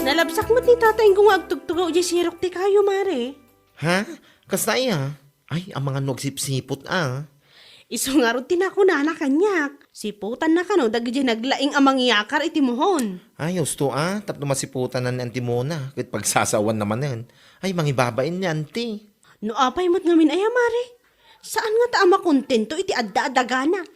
Nalabsak mo't ni tatay kung agtugtugaw di sirok ti kayo, Mare. Ha? Kasta iya? Ay, ang mga nagsipsipot Iso nga ron tinakuna na kanyak. Siputan na kano, dagi naglaing amang iyakar iti mohon. Ay, gusto tapno masiputan na ni Auntie Mona. Kit pagsasawan naman yan. Ay, mangibabain ni Auntie. No apay mo't ngamin ay, Mare. Saan nga ta ama kontento iti adda-adagana?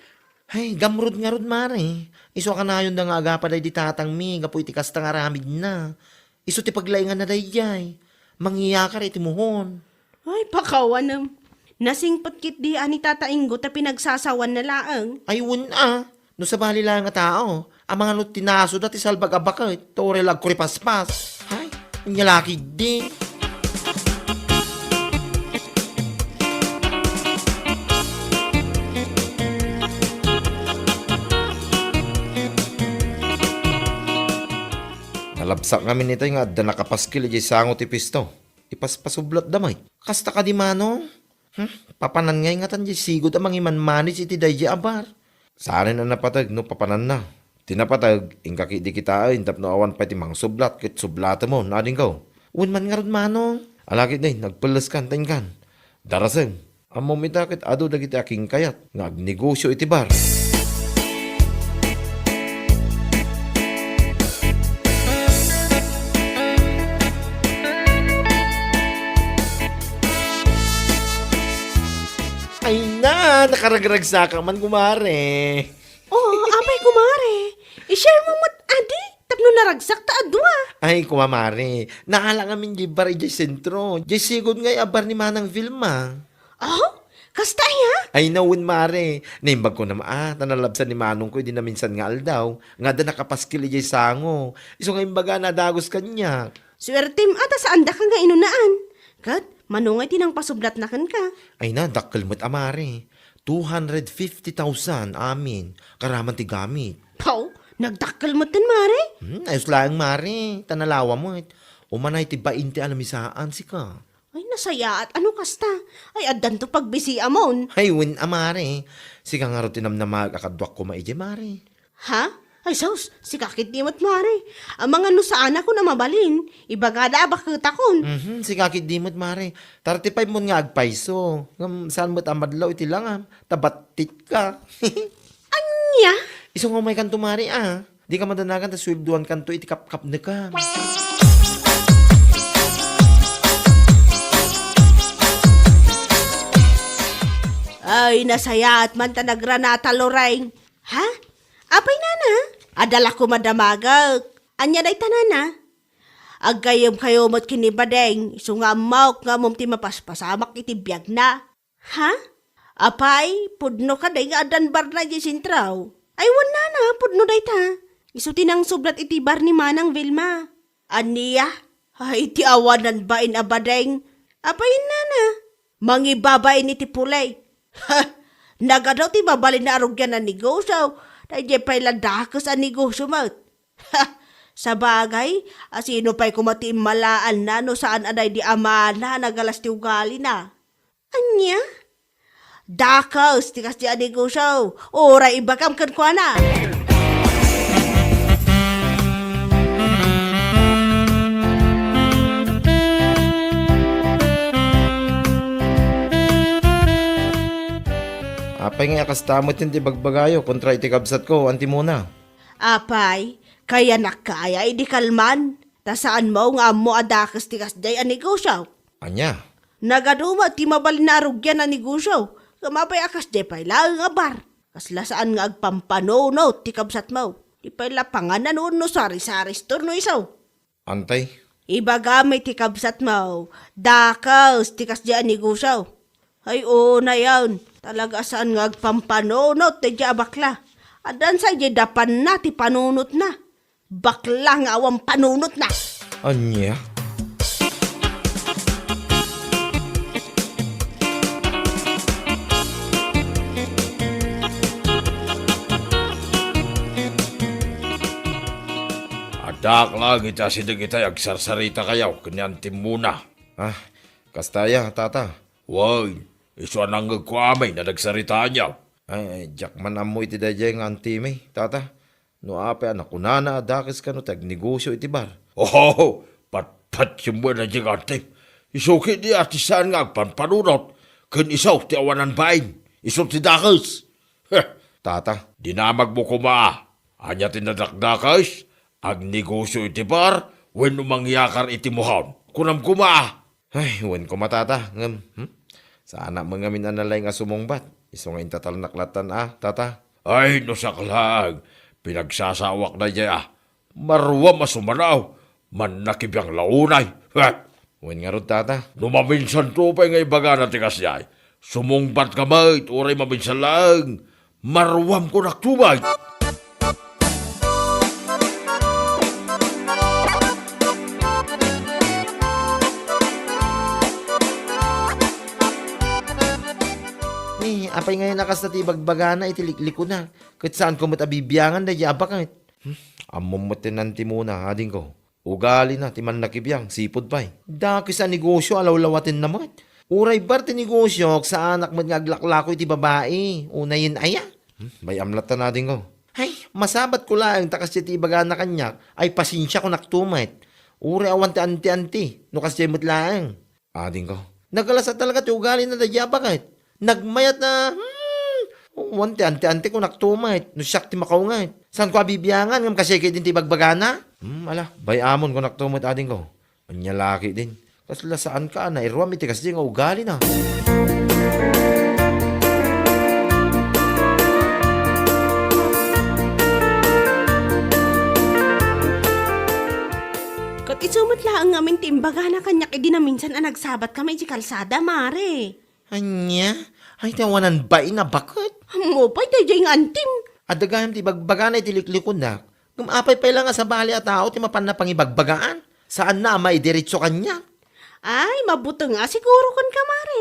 Ay, gamrod nga rod, Mare. Iso ka na yun na nga agapa day di tatang mi. Gapo iti kasta nga ramid na. Iso ti paglaingan na day jay. Mangyakar iti mohon. Ay, pakawan nasingpot kit di ani tatainggo ta pinagsasawan na laang. Ay, no sa bali lang nga tao. Ang mga no tinaso dati salbag abakit. Tore lag kuripaspas. Ay, nyalaki din. Nalabsak kami nito yung adda nakapaskil di sango ti pisto. ipaspasublot damay. Kasta ka di manong? Papanan ngay nga tan di sigod amang iman-manage iti day abar. Saan na napatag no papanan na. Tinapatag, ingkaki di kita ay, tap no awan pa ti mang sublat, kit sublata mo, nading ko. Un man nga ron manong. Alakit na, nagpalas kan, tayin kan. Daraseng, amo mitakit ado dagiti aking kayat, nga agnegosyo iti bar. Ay na, nakaragragsa ka man kumare. Oh, apay kumare. I-share mo mat adi. Tapno naragsak ta adwa. Ay, kumamari. Naala ngamin di bar ijay sentro. Jay sigod ngay abar ni Manang Vilma. Oh, kasta ya? Ay, nawin mare. Naimbag ko naman, tanalabsan ni Manong ko, di na minsan nga aldaw. Nga da nakapaskil ijay sango. Iso nga imbaga na dagos kanya. Swertim ata saan da ka nga inunaan. Kat, manungay tinang pasublat na kan ka. Ay na, dakkel mo't amare. 250,000, amin. Karaman ti gamit. Pau, nagdakkel mo tin mare. Ayos lang, mare. Tanalawa mo. Umanay ti 20 alamisaan si ka. Ay, nasaya at ano kasta? Ay, adan to pagbisi amon. Ay, win amare. Si ka nga ro tinamnamag akadwak ko maije, mare. Ha? Ay, sus, si kakit di mo't mare. Ang mga nusaan ako na mabalin, ibagada bakit akon. Si kakit dimot, mare. 35 mo nga agpaiso. Saan mo't amadlaw iti lang, tabatit ka. Anya? Iso nga may kanto, mare, Di ka madanagan, tas swibduan kanto, iti kap-kap na ka. Ay, nasaya at man tanagranata loreng. Ha? Apay nana? Adala ko madamagag. Anya day tanana? Agkayom kayo mo't kinibadeng. Iso nga maok nga mong ti mapaspasamak iti biyag na. Ha? Apay, pudno ka day nga adan bar na di sintraw. Ay, wala na, pudno day ta. Iso tinang sublat iti bar ni Manang Vilma. Aniya? Ay, ti awanan ba inabadeng? Apay nana? Mangibabain iti pulay. Ha! Nagadaw ti mabalin na arugyan na negosyo. Dahil pa'y landakas ang negosyo mo. Ha! Sa bagay, asino pa'y kumati malaan na no saan anay di amana nagalas ti ugali na. Anya? Dakas, tikas di ang negosyo. Ora ibakam kan kwa na. Apay nga kastamot hindi bagbagayo kontra iti kabsat ko, anti muna. Apay, kaya nakaya di kalman. Ta saan mo nga mo adakas tikas day ang negosyo. Anya? Nagaduma ti mabalin na arugyan ang negosyo. Kamapay akas di pa'y lang nga bar. Kasla saan nga agpampanono ti kabsat mo. Di pa'y lapanganan no sari-saris turno isaw. Antay? Iba gamit ti kabsat mo. Dakas tikas di ang negosyo. Ay oo na yan. Talaga saan nga agpampanunot ti di bakla. Adan sa di dapan na ti panunot na. Bakla nga awang panunot na. Anya? Adak lang ita sidag ita agsarsarita kayaw, kanyan timuna. Kastaya, tata. Way, iso nang nagkwamay na nagsarita niya. Ay, jak man amo iti dayay nga antime, tata. No ape anak kunana adakis ka no tag negosyo iti bar. Oh, pat yung buwan na diyang ante. Isuki di atisan nga agpanpanunot. Kan isaw ti awanan bain. Iso ti dakas. Tata, Dinamag mo kuma. Anya tinadakdakas. Ag negosyo iti bar. When umangyakar iti muhaw. Kunam kuma. ay, wen ko matata. Sana mga minanalay nga sumungbat. Iso nga intatal naklatan tata. Ay, no saklag. Pinagsasawak na niya. Marwa masumanaw. Man nakibiyang launay. Wen nga rod, tata. Numaminsan tupay nga ibaga na tikas niya. Sumungbat ka mait. Uray maminsan lang. Marwam ko naktubay. Apay ngayon nakas na ti bagbagana itilikliko na. Kahit saan ko matabibiyangan na yabakat. Amom mo tinanti muna, ading ko. Ugali na, timan nakibiyang, sipod pa'y. Daki sa negosyo, alaw-lawatin naman. Uray bar ti negosyo, sa anak mo nga aglaklako iti babae. Unayin aya. May amlat na natin ko. Ay, masabat ko lang, takas ti ibaga na kanyak, ay pasinsya ko naktumait. Uray awan ti anti-anti, no kasi mo't lang. Ading ko. Nagalasat talaga ti ugali na dadya bakit? Nagmayat na, wanti anti-anti ko naktumait, no siyak ti makaungait. Saan ko abibiyangan, ngam kasi kayo din ti bagbagana? Ala, bayamon ko naktumait ading ko. Anya laki din. Kasla saan ka na, irwam iti kasi nga ugali na. Kat isumot lang ngamin timbaga na kanyak idi na minsan ang nagsabat kami di kalsada, mare. Anya? Ay, tawanan ba na bakit? Mo pa'y tayo yung antim. Adagam ti bagbagan ay tiliklikon na. Gumapay pa lang nga sa bali at tao ti mapan na pangibagbagaan. Saan na may diretso kanya? Ay, mabuto nga siguro kon ka, mare.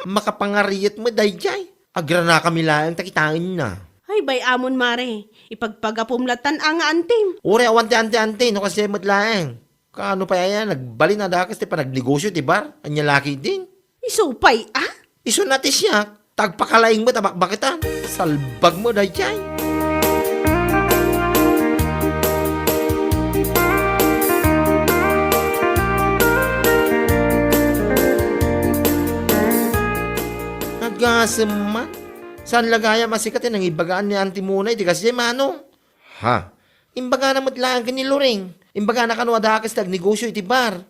Makapangariyat mo dayjay. Agra na kami lang takitain na. Ay, bay amon, mare. Ipagpagapumlatan ang antim. Uri awan ti ante-ante no kasi mo't lang. Kaano pa yan? Nagbali na dakas ti panagnegosyo ti bar. Anya laki din. Isupay, ah? Iso natin siya. Tagpakalaing mo tabakbakitan. Salbag mo dayjay. Nagasaman. Saan lagaya masikat yan ang ibagaan ni Auntie Munay? Di kasi mano. Ha? Imbaga na mo't lang ni Loring. Imbaga na kanwa dakas tagnegosyo iti bar.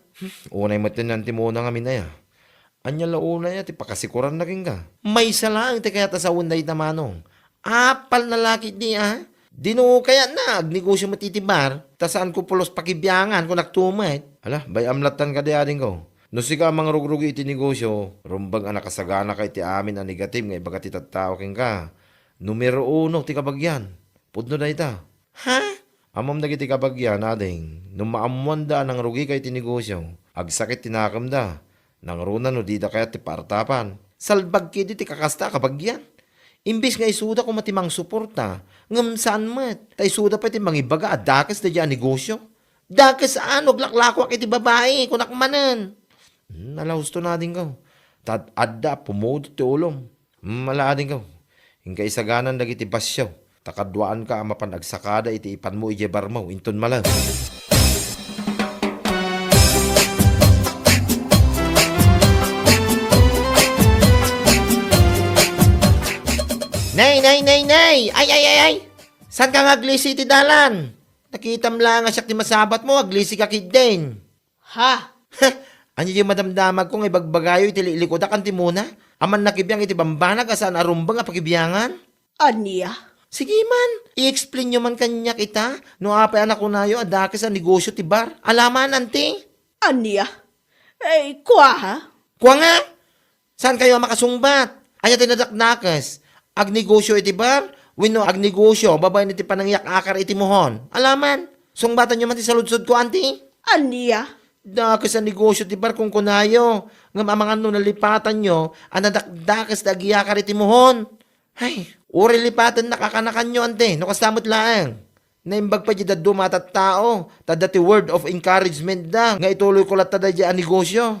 Unay mo't yan Auntie Munay nga minaya. Anya launa ya, ti pakasikuran na rin ka. May salang ti kaya ta sa unday na manong. Apal na lakit ni Dino kaya na, agnegosyo matitibar. Ta saan ko pulos pakibyangan kung naktumait. Ala, bay amlatan ka diading ko. No si ka mga rugrugi iti negosyo, rumbang anak kasagana kay ti amin ang negative nga ibaga ti tattao king ka. Numero 1 ti kabagyan. Pudno na ita. Ha? Amam na ti kabagyan ading. Nung maamuan da ng rugi kay ti negosyo, agsakit tinakam da. Nang runa no di da kaya ti partapan. Salbag kidi ti kakasta kabagyan. Imbis nga isuda ko matimang suporta, ngam saan mat, ta isuda pa ti mangibaga at dakas da dyan negosyo. Dakas saan, oglaklakwak iti babae, kunakmanan. Nalahusto na din ko. Tad adda, pumodo ti ulom. Mala din ko. Hingga isaganan dagiti basyaw. Takadwaan ka ama panagsakada iti ipan mo ijebar mo, inton malang. Nay! Ay! San ka nga aglisi ti dalan? Nakitam lang nga siya ti masabat mo, aglisi ka kid din. Ha? Ano yung madamdamag kong ibagbagayo iti likoda kanti muna? Aman nakibiyang iti bambanag asan arumbang nga pakibiyangan? Aniya? Sige man, i-explain nyo man kanya kita. No apay anak ko na yo, adake sa negosyo ti bar. Alaman, ante? Aniya? Eh, kuha ha? Kuha nga! Saan kayo makasungbat? Anya tinadaknakas? Agnegosyo iti bar? Wino agnegosyo, babay niti panangyak akar iti mohon. Alaman, sungbatan nyo man ti saludsod ko, ante? Aniya? Dakas sa negosyo ti bar kung kunayo. Ngam amangan no nalipatan nyo, anadakdakas da agiyakar iti mohon. Ay, uri lipatan nakakanakan nyo, ante. No kasamot lang. Naimbag pa di daddo matat tao. Tada ti word of encouragement da. Nga ituloy ko lat tada di ang negosyo.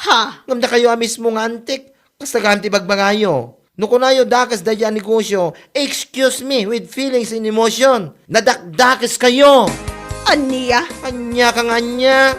Ha? Ngam da kayo mismo nga antik. Kastaganti bagbangayo. No kunayo dakas da di ang negosyo. Excuse me with feelings and emotion. Nadakdakas kayo. Aniya? Anya kang anya.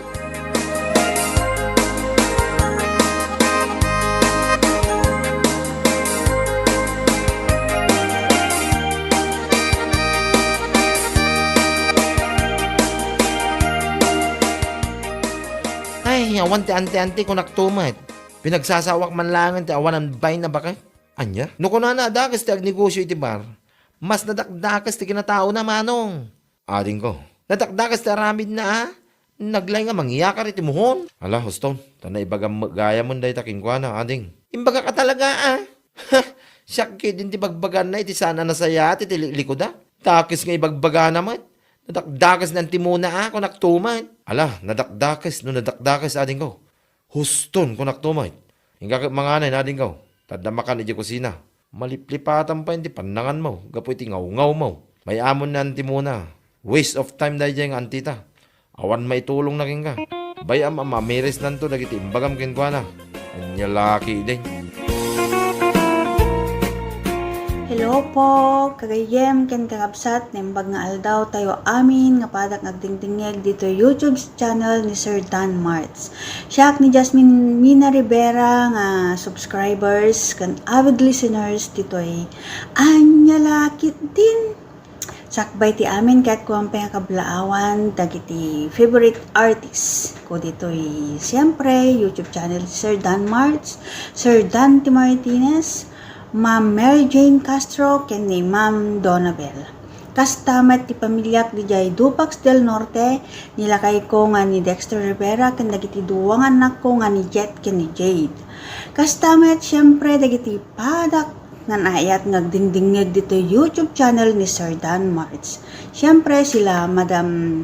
Ay, awan ti ante-ante ko naktumat. Pinagsasawak man langan ti awan ang bay na bakit? Anya? No kuna na dakas ti agnegosyo iti bar. Mas nadakdakas ti kinatao na manong. Ading ko. Nadakdakas ti aramid na Naglay nga mangyakar iti muhon. Ala, huston. Tanay ibagam gaya mo dahi taking kwa na ading. Imbaga ka talaga Siyak din ti bagbagan na iti sana nasaya iti likoda. Takis nga ibagbaga naman. Nadakdakas ng timuna kung naktuman. Ala, nadakdakas ading ko. Huston kung naktuman. Hingga mga anay na ading ko. Tadamakan iti kusina. Maliplipatan pa hindi panangan mo. Gapo iti ngaw mo. May amon na anti muna. Waste of time dahil dyan antita. Awan may tulong na rin ka. Bayam mamiris nanto dagiti imbagam kinkwana. Anya laki din. Hello po, kagayem ken kakabsat nembag nga aldaw tayo amin nga padak nagdingdingeg dito YouTube channel ni Sir Dan Marts. Siya ni Jasmine Mina Rivera nga subscribers kan avid listeners ditoy anya lakit din. Sakbay ti amin kahit kuwang kablaawan dagiti favorite artist ko ditoy. Siyempre, YouTube channel Sir Dan Marts, Sir Dan T. Martinez, Ma'am Mary Jane Castro, ken ni Ma'am Donabel. Kastamet ti pamilyak di jay Dupax del Norte, nilakay ko nga ni Dexter Rivera, ken dagiti duwang anak ko nga ni Jet ken ni Jade. Kastamet siyempre dagiti padak nga naayat ngagdingdingeg dito YouTube channel ni Sir Dan Marts. Siyempre sila Madam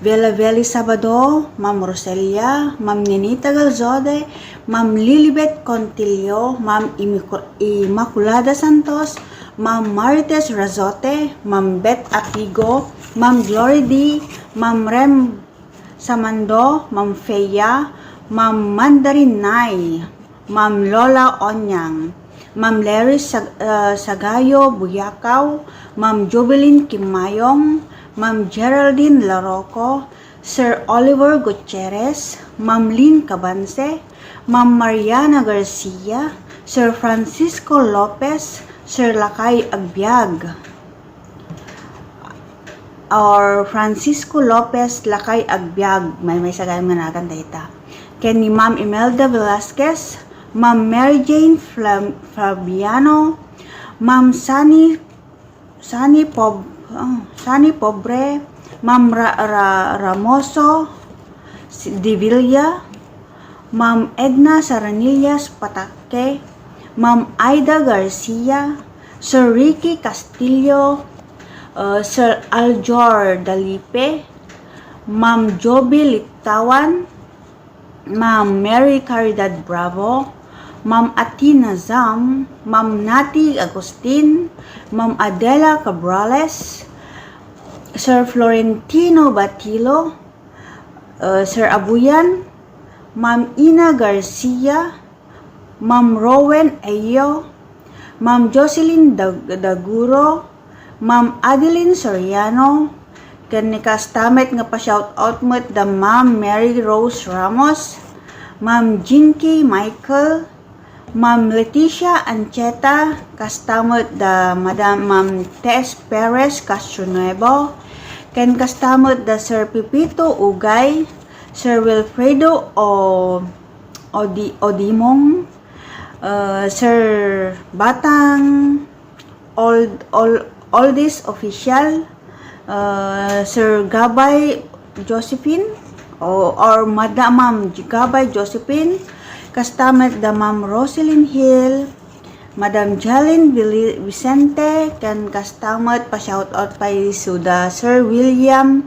Vela Veli Sabado, Ma'am Roselia, Ma'am Ninita Galzode, Ma'am Lilibet Contillo, Ma'am Immaculada Santos, Ma'am Marites Razote, Ma'am Beth Apigo, Ma'am Glory D, Ma'am Rem Samando, Ma'am Feya, Ma'am Mandarin Nay, Ma'am Lola Onyang, Ma'am Larry Sagayo Buyakaw, Ma'am Jubilin Kimayong, Ma'am Geraldine Laroco, Sir Oliver Gutierrez, Ma'am Lynn Cabanse, Ma'am Mariana Garcia, Sir Francisco Lopez, Sir Lakay Agbiag, or Francisco Lopez Lakay Agbiag, may sagay managan data. Ken ni Ma'am Imelda Velasquez, Ma'am Mary Jane Fabiano, Ma'am Sani Pobre, Ma'am Ramoso Divilla, Ma'am Edna Saranillas Patake, Ma'am Aida Garcia, Sir Ricky Castillo, Sir Aljor Dalipe, Ma'am Joby Litawan, Ma'am Mary Caridad Bravo, Ma'am Atina Zam, Ma'am Nati Agustin, Ma'am Adela Cabrales, Sir Florentino Batilo, Sir Abuyan, Ma'am Ina Garcia, Ma'am Rowen Ayo, Ma'am Jocelyn Daguro, Ma'am Adeline Soriano, kani kastamet nga pa-shoutout mo da Ma'am Mary Rose Ramos, Ma'am Jinky Michael, Ma'am Leticia Ancheta, kastamot da Madam Ma'am Tess Perez Castronuevo, ken kastamot da Sir Pipito Ugay, Sir Wilfredo Odimong, Sir Batang Oldest Official, Sir Gabay Josephine, or Madam Ma'am Gabay Josephine, kastamet da Ma'am Roselyn Hill, Madam Jalyn Vicente, kan kastamet pa shoutout pa suda Sir William,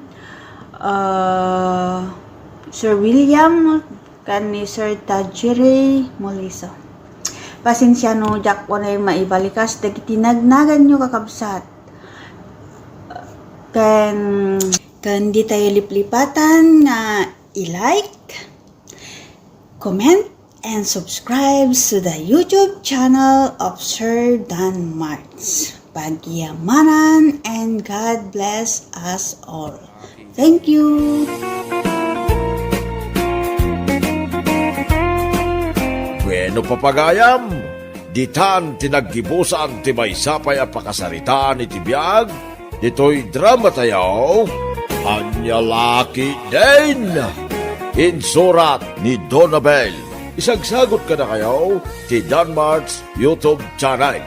kan ni Sir Tajiri Moliso. Pasensya no, Jack, wanay maibalikas, dagiti nagnagan nyo kakabsat. Kan di tayo liplipatan na i-like, comment, and subscribe to the YouTube channel of Sir Dan Marts. Pagyamanan and God bless us all. Thank you. Bueno papagayam, ditan tinaggibusan ti may sapay a pakasaritaan iti biyag, dito'y drama tayo, Anya Laki din. Insurat ni Donabel. Isagsagot ka na kayo ti Dan Marts YouTube channel.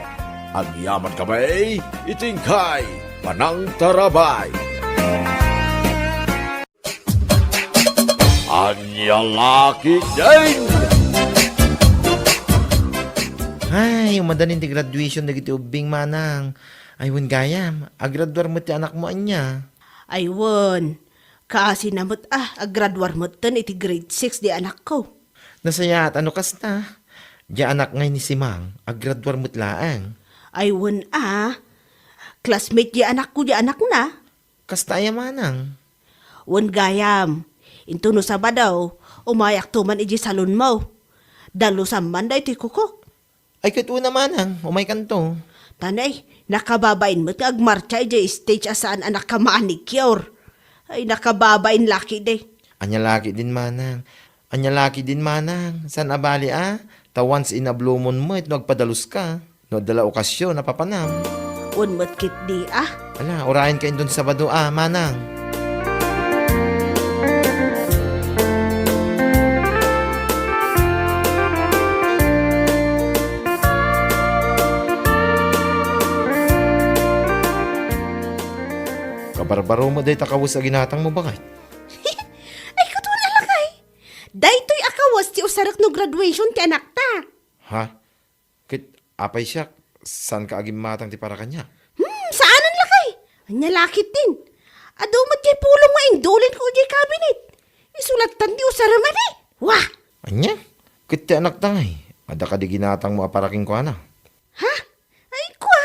Ang yaman kamay, itingkay, panang tarabay. Anya Laki din. Ay, umadanin ti graduation na giti ubing manang. Ay, wan gayam, agraduar mo ti anak mo anya. Ay, won. Kasi namot agradwar mo tan iti grade 6 di anak ko. Nasayat, ano kasta? Di anak ngay ni si Mang, agraduar mo't laang. Ay, won classmate di anak ko di anak na. Kasta ay manang. Wan gayam. Into no Sabado, umayak tuman iji salon mo. Dalo samman da iti kukok. Ay kito naman ang umay kanto. Tanay, nakababain mo't nga agmarcha iji stage asaan anak ka manicure. Ay nakababain laki de. Anya laki din manang. San abali Ta once in a blue moon mo, ito nagpadalos ka. No, dala okasyon, napapanam. Wan mo't kit di Ala, orahin kayo doon sa Sabado, manang. Kabarbaro mo day takawos sa ginatang mo bakit? Ay katun alakay. Daytoy akawas ti usarak no graduation ti anak ta. Ha? Kit, apay siya, saan ka agim matang ti para kanya? Saanan lakay? Anya lakit din. Ado mat kay pulong nga indulin ko di cabinet. Isulatan di usaraman eh. Wah! Anya? Kit ti anak tangay. Ada ka di ginatang mo aparaking ko ana. Ha? Ay kwa?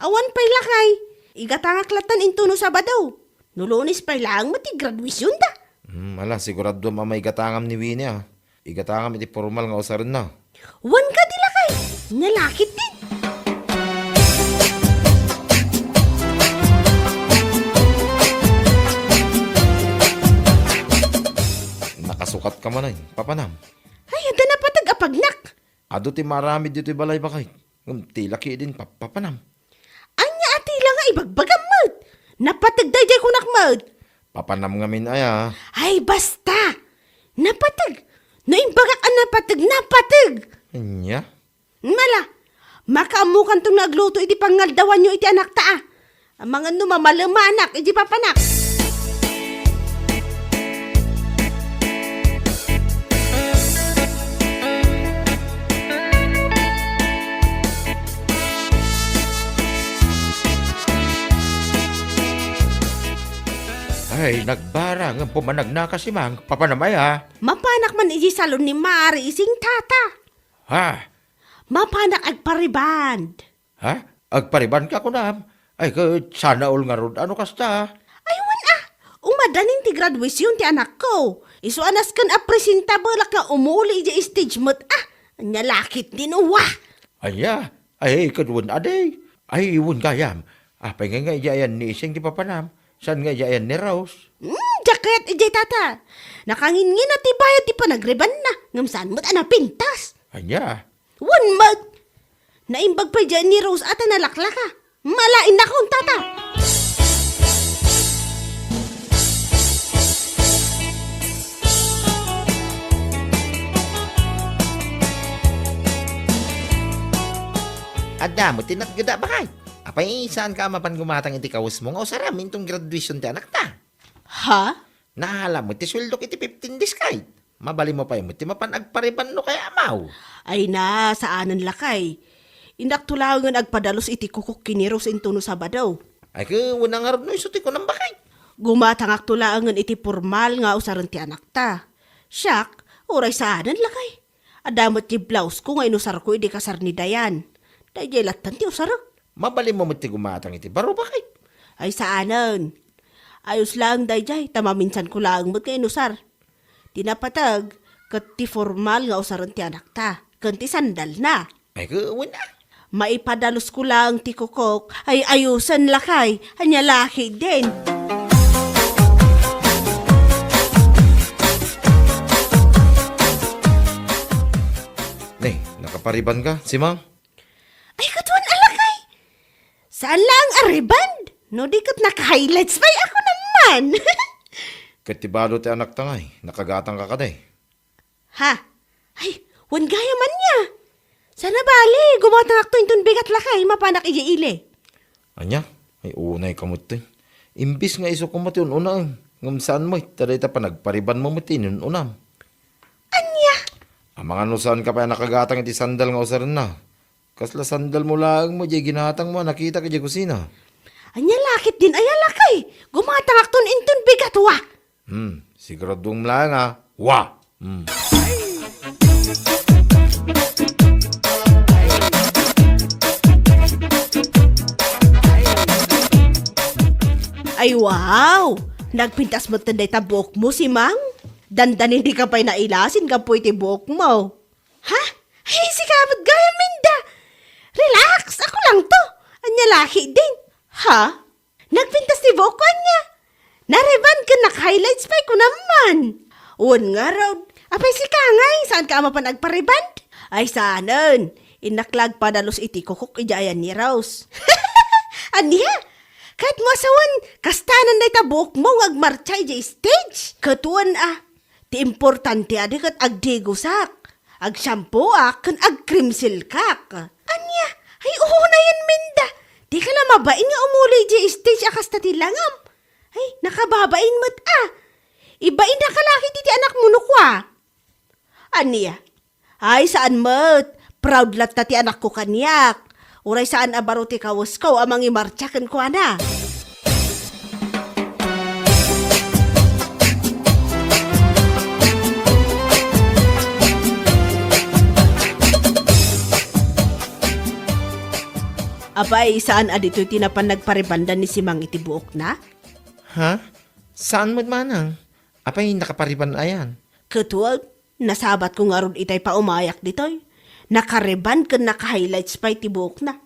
Awan pa'y lakay. Igatangaklatan into no Sabado. Nulunis pa'y lang mati graduation da. Ala, sigurado mamay igatangam ni Winnie Igatangam iti formal nga usarin na. Wan ka di lakay. Nalakit din. Nakasukat ka man ay, papanam. Ay, ada na patag-apagnak. Ado ti marami dito balay bakay. Ti laki din, papanam. Anya ati lang nga ibagbagam mo't. Napatagdayday ko nakmo't. Papanam ngamin ay Ay, basta! Napatag! Naimbagak ang napatag! Anya? Mala, makaamukan tong nagluto iti pangaldawan nyo iti anak taa. Ang mga numamalamanak iti papanak. Ay, nagbara nga pumanag na kasi mang papanamay Mapanak man iti salon ni Mari ising tata. Ha? Mapanak agpariband. Ha? Agpariban ka ko na. Ay, sana all nga rod. Ano kasta? Aywan umadanin ti graduation ti anak ko. Iso anas kan presentable ka umuli iti stage mo't nyalakit din wah. Aya, ay, kadwan aday. Ay, iwan kayam. Apay nga iyayan ni ising di papanam. San nga iyayan ni Rose? Jacket ijay tata. Nakangingin na ti bayad ti panagreban na. Ngamsaan mo't pintas. Anya? One mag. Naimbag pa dyan ni Rose at nalaklaka. Malain na kong tata. Ada mo, tinatgada bakay. Apay, saan ka mapan gumatang iti kawas mo nga usaram intong graduation ti anak ta? Ha? Nahala mo, ti sweldo iti 15 days kahit. Mabali mo pa mo, ti mapan agpariban no kaya amaw. Ay na, saanan lakay. Indaktulangan agpadalos iti kukuk kiniros into no Sabado. Ay ka, wala nga rin no, isuti ko ng bakay. Gumatang aktulangan iti formal nga usaran ti anak ta. Siyak, oray saanan lakay. Adamot ti blouse ko nga inusar ko iti kasar ni Dayan. Dahil latan ti usarak. Mabali mo ti gumatang iti baro bakay. Ay saanan. Ayos lang dayjay, tamaminsan ko lang mo't kayo inusar. Tinapatag, kat ti formal nga usaran ti anak ta. Kanti sandal na. Ay ka, wala. Maipadalos ko lang ti kukok, ay ayusan lakay, anya laki din. Nakapariban ka, si Mang? Ay katuan alakay. Saan lang ariband? No di kat naka-highlights pa'y ako naman. Katibalo ti anak tangay, nakagatang ka kaday. Ha? Ay, wan gaya man niya. Sana bali, gumatang akto intun bigat lakay, mapanak ile. Anya? Ay unay kamot to. Imbis nga iso kumati unang. Ngam saan mo, taday ta pa nagpariban mo matin unam. Anya? Ang mga nusan ka pa nakagatang iti sandal nga usaran na. Kasla sandal mo lang mo, jay ginatang mo, nakita ka jay kusina. Anya lakit din aya lakay. Gumatang akton intun bigat wa. Siguradong lang Wa! Ay wow! Nagpintas mo tanday ta buhok mo si Mang? Dandan hindi ka pa'y nailasin ka po iti buhok mo. Ha? Ay, si Kabot gaya, Minda. Relax, ako lang to. Anya laki din. Ha? Nagpintas ni buhok ko anya. Nareban ka naka-highlights pa ko naman. Uwan nga raw. Apay si Kangay, saan ka ama pa nagpariban? Ay, saanan. Inaklag pa dalos iti kukuk ijayan ni Rose. Anya? Kahit mo asawan, kastanan na itabok mo agmarchay di stage. Katuan ti importante kat agdigusak. Ag shampoo kan ag cream silkak. Anya, ay na yan, Minda. Di ka lang mabain nga umulay di stage akas ta tilangam. Ay, nakababain mo't Ibain na kalaki ti anak mo no kwa. Anya, ay saan mo't? Proud lat ta ti anak ko kanyak. Uray saan abaro ti kawas ko amang imartsakan ko na. Abay, saan adito tinapan nagparibandan ni si Mang itibuok na? Ha? Saan mo manang? Apay nakapariban ayan. Katuwag, nasabat ko nga ron itay pa umayak ditoy. Nakareban ka naka-highlights pa itibuok na.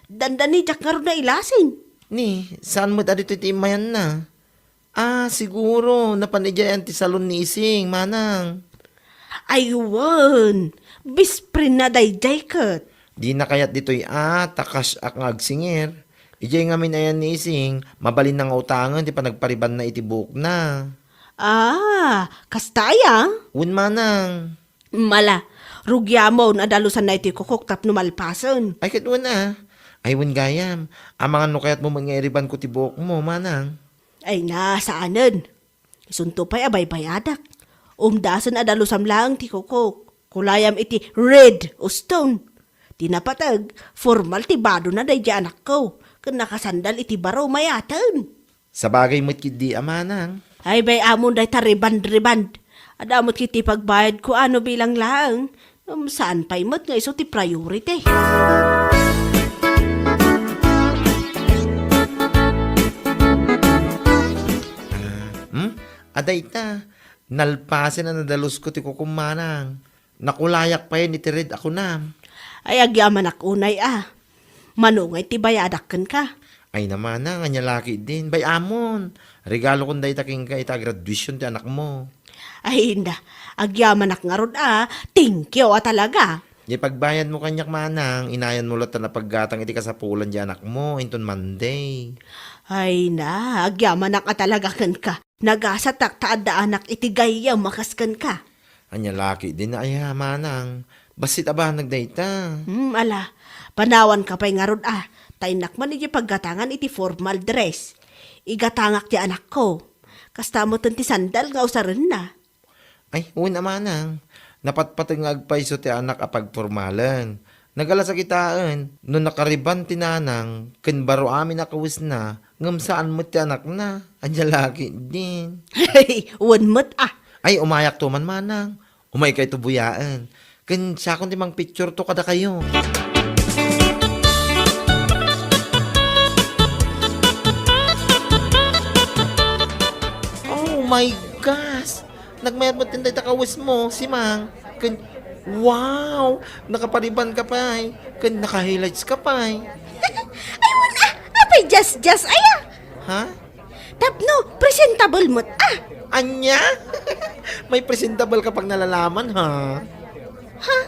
Dandan ni Jack nga ron na ilasin. Ni, saan mo adito ti imayan na? Siguro, napanidyayan ti salon ni Ising, manang. Aywan, bisprin na day kat. Di na kayat dito'y takas ak ngagsingir. Ijay ngamin ayan ni Ising, mabalin ng utangan, di pa nagpariban na itibuk na. Kastaya? Un manang. Mala, rugyamo na dalusan na iti kukuk tap numalpasan. Ay katun Ay un gayam, amangan no kayat mo mangeriban ko tibuk mo, manang. Ay saanan? Isunto pa'y abay bayadak. Umdasan na dalusam lang ti kukuk. Kulayam iti red o stone. Tinapatag, formal ti bado na day anak ko. Kung nakasandal iti baraw mayatan. Sa bagay mo't kidi amanang. Ay bay amon day tariband-riband. Adamot kiti pagbayad ko ano bilang lang. Saan pa'y mo't nga iso ti priority. Aday ta, nalpasin na nadalos ko ti kukumanang. Nakulayak pa yun iti red ako na. Ay agyaman unay Manungay ti bayadakan ka. Ay naman nga niya laki din. Bay amon, regalo kong day taking ka ita graduation ti anak mo. Ay hinda, agyaman nga ron thank you talaga. Di pagbayad mo kanyak manang, inayan mo lot na paggatang iti kasapulan di anak mo, inton Monday. Ay agyaman talaga kan ka. Nagasatak taada anak iti gaya makaskan ka. Anya laki din na ay manang. Basit aba nagdayta. Ala, panawan ka pa'y nga ron Tainak man iti paggatangan iti formal dress. Igatangak ti anak ko. Kasta mo ti sandal nga usaran na. Ay, una manang. Napatpatang agpaiso ti anak apag formalan. Nagala sa kitaan, no nakariban ti nanang, baro amin nakawis na, ngam saan mo ti anak na, anya laki din. Hey, one mo't Ay, umayak to man manang. Umay kay tubuyaan. Kan sa akong timang picture to kada kayo. Oh my gosh! Nagmayat mo tinday takawis mo, si Mang. Wow! Nakapariban ka pa eh. Naka-highlights ka pa eh. Ay, wala. Apay, just, aya. Ha? Tapno, presentable mo't Anya? May presentable kapag nalalaman, ha? Ha?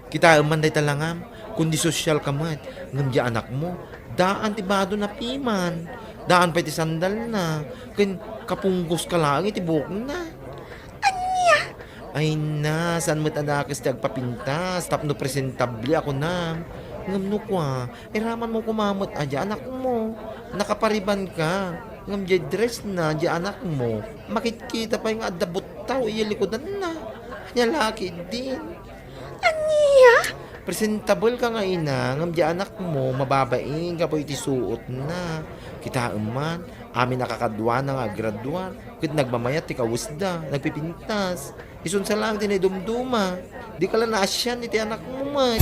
Kita man day talangam, kundi social ka man, ngam di anak mo, daan ti bado na piman, daan pa ti sandal na, kapunggos ka lang, iti buhok na. Anya? Ay na, saan mo't anakis ti agpapintas, tapno presentable ako na. Ngam no kwa, raman mo kumamot, di anak mo, nakapariban ka. Ngam di dress na, di anak mo. Makikita pa yung adabot tao, iyalikodan na. Nyalaki din. Anya? Presentable ka nga ina, ngam di anak mo, mababaing ka po iti suot na. Kita man, amin nakakadwa na nga graduar. Kit nagmamayat, tika wisda, nagpipintas. Isun sa lang din ay dumduma. Di ka lang naasyan, iti anak mo man.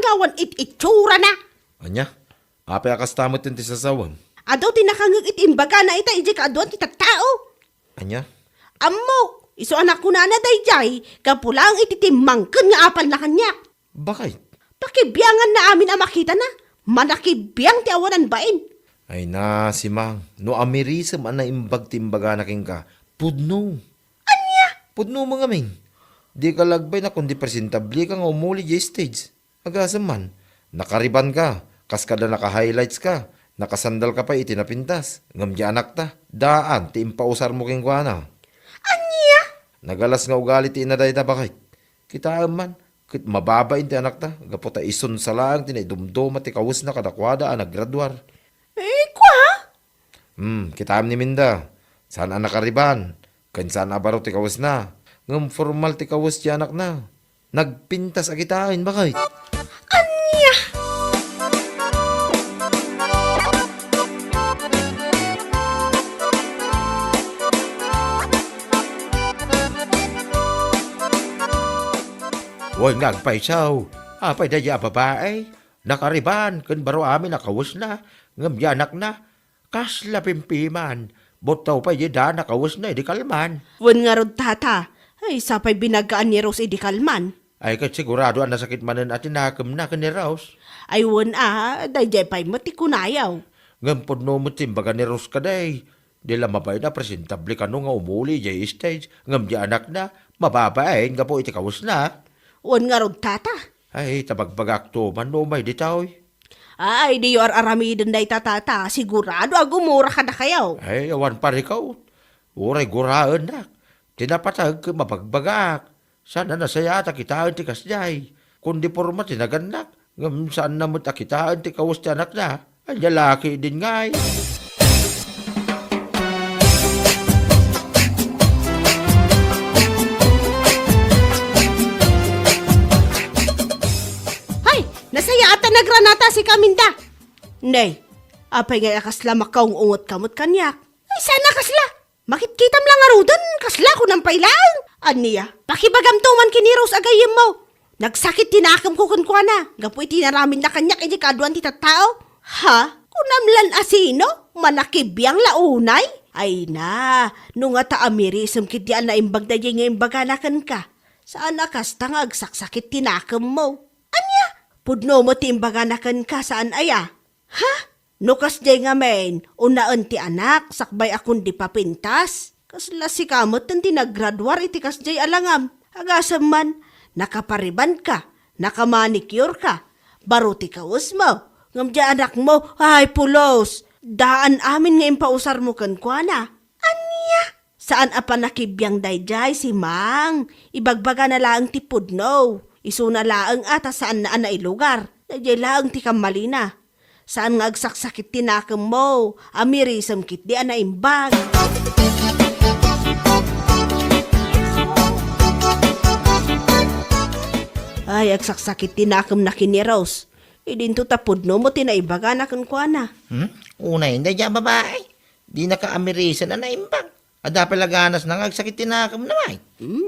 ngawan it-itsura na. Anya? Apay akas tamot yung tisasawan. Adaw tinakangag itimbaga na ita ije kaaduan ti tattao. Anya? Ammo, iso anak ko na dayjay, kapulang ititimangken nga apal na kanya. Bakit? Pakibiyangan na amin ang makita na. Manakibiyang ti awanan bain. Ay na, si Mang. No amirisam ang naimbag timbaga na king ka. Pudno. Anya? Pudno mga ming. Di ka lagbay na kundi presentabli ka nga umuli di stage. Agasam man. Nakariban ka. Kaskada naka-highlights ka. Nakasandal ka pa itinapintas. Ngam di anak ta. Daan, ti impausar mo king kuana. Anya? Nagalas nga ugali ti inaday ta bakit? Kita man. Kit mababain ti anak ta. Gaputa ison sa lang tinaidumduma ti kawus na kadakwada ang naggraduar. Kwa? Kitaan ni Minda. Saan ang nakariban? Kansaan abaro ti kawus na. Ngam formal ti kawus ti anak na. Nagpintas agitain bakit? Anya? Woy ngagpay siyaw. Apay da ya babae. Nakariban. Kan baro amin nakawus na. Ngam ya anak na. Kasla pimpiman. Botaw pa yada nakawus na. Di kalman. Wan nga rod tata. Ay, sapay binagaan ni Rose idikalman. Ay kat sigurado ang nasakit manan at tinakam na ka ni Raus. Ay, wan dayjay pa'y matikunayaw. Ngam podno mo timbaga ni Raus ka day. Di lang mabay na presentable ka nga umuli jay stage. Ngam di anak na. Mababain nga po iti kawus na. Wan nga rod tata. Ay tabagbagak to man no may ditaw. Ay, di yor aramidin day tatata. Sigurado agumura ka na kayaw. Ay awan pa ikaw. Uray guraan na. Tinapatag ka mabagbagak. Sana nasayata kitaan ti kasjay. Kundi porma tinaganak. Ngam saan namot akitaan ti kawus ti anak na. Anya laki din ngay. Hay, nasaya ata nagranata si Kaminda. Nay, apay nga kasla makaung ungot kamot kanyak. Ay, sana kasla. Makitkitam lang arudan, kasla ko ng pailang. Aniya, pakibagam tuman kini Rose agayim mo. Nagsakit tinakam ko kunkwana. Gapoy tinaramin na kanyak iti kaduan ti tattao. Ha? Kunamlan asino? Manakibiyang launay? Ay na, nung nga taamirisam kitian na imbag da nga imbaganakan ka. Saan akasta nga agsaksakit tinakam mo? Anya? Pudno mo ti imbaganakan ka saan aya? Ha? Nukas jay nga men, unaan ti anak, sakbay akong di papintas. Kasla si kamot ang tinagraduar iti kas jay alangam. Agasam man, nakapariban ka, nakamanicure ka, baro ti kawas mo. Ngam dya anak mo, ay pulos, daan amin nga impausar mo kan kuana. Anya? Saan apa nakibiyang dayjay si Mang? Ibagbaga na laang ti pudno. Isu na laang ata saan na ilugar. Dayjay laang ti kamalina. Saan nga agsaksakit tinakam mo? Amirisam kit di anaimbag. Ay, agsaksakit tinakam na kini Rose. Idinto tapod no mo tinaibaga na kan kuana. Unay, hindi dyan babae. Di naka-amirisan na naimbag. Ada palaganas na agsakit tinakam naman.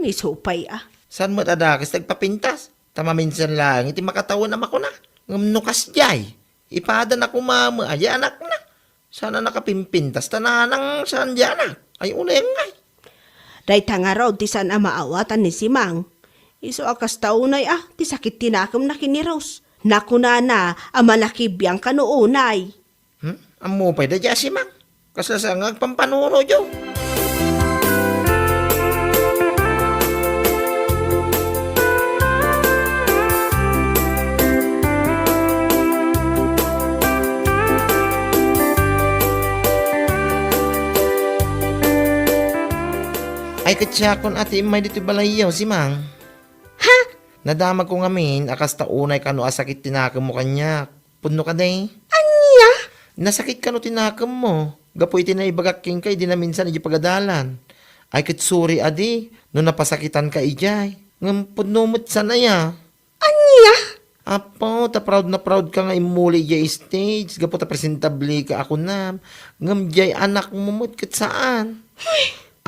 Isupay San mo't adakas nagpapintas? Tamaminsan lang, iti makatawan na makuna. Ngamnukas jay. Ipada na kumama, ay anak na. Sana nakapimpintas, tananang saan dyan na. Ay unay ngay. Day tanga raw ti saan maawatan ni si Mang. Iso akas taunay ti sakit tinakam na kini Rose. Nakuna na, amanakibiyang kanuunay. Amo pa'y da dyan si Mang. Kasasangag pampanuro dyan. Ay katsakon ati imay dito balayaw si Mang. Ha? Nadamag ko ngamin, akas taunay kano asakit tinakam mo kanya. Puno ka day. Anya? Nasakit kano tinakam mo. Gapoy tinaibagaking kay di na minsan iji pagadalan. Ay kitsuri adi, no napasakitan ka ijay. Ngam puno mo't sanaya. Anya? Apo, ta proud na proud ka nga imuli ijay stage. Gapo ta presentable ka ako na. Ngam jay anak mo mo't kat saan.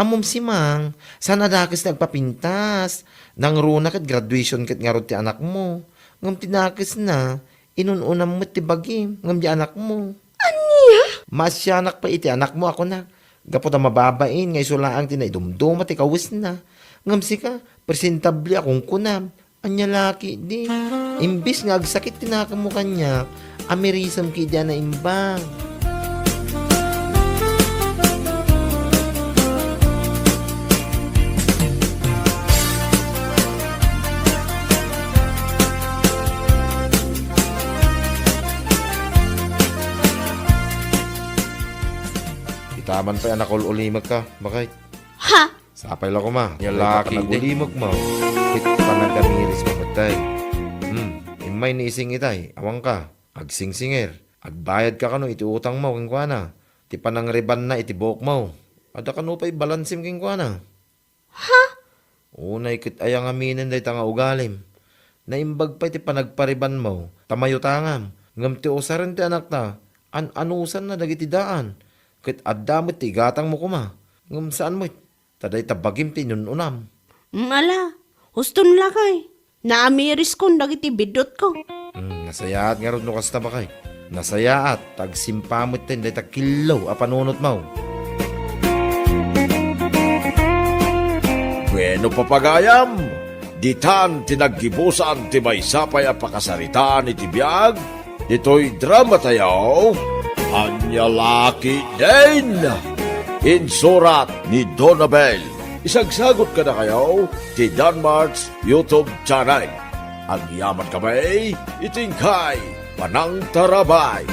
Amom si Mang, sana dakas nagpapintas. Nang runa kat graduation kat nga ti anak mo. Ngam tinakis na, inununam mo ti bagim, ngam di anak mo. Anya? Masyanak pa iti anak mo ako na. Gapot ang mababain, ngay sulaang tinaidumdum at ikawis na. Ngam sika, presentable akong kunam. Anya laki di. Imbis nga agsakit tinaka mo kanya, amerisam ki dyan na imbang. Itaman pa yan ako ulimag ka, bakit? Ha? Sapay lang ko ma. Yung laki ulimag mo. Kit pa nagamiris mo matay. Imay ni ising itay. Awang ka. Agsingsingir. Agbayad ka kano iti utang mo king kuana. Ti panang riban na iti buhok mo. Ada kano pa'y balansim king kuana. Ha? Unay kit ayang aminin day tanga ugalim. Naimbag pa iti panagpariban mo. Tamayo tangam. Ngam ti usaran ti anak ta. Anusan na dagiti daan. Kit addamot ti gatang mo kuma. Ngam saan mo taday tabagim ti nununam. Ala, huston lakay. Naamiris ko dagiti bidot ko. Nasayaat nga ron no kasta ba kay? Nasayaat, tagsimpamot tin, day takilaw, apanunot mo. Bueno papagayam, ditan tinaggibusan ti may sapay a pakasaritaan iti biyag, dito'y drama tayo, Anya Laki din! Insurat ni Donabel. Isagsagot ka na kayo ti Danmarts YouTube channel. Ang yaman kamay, itingkay, panang tarabay.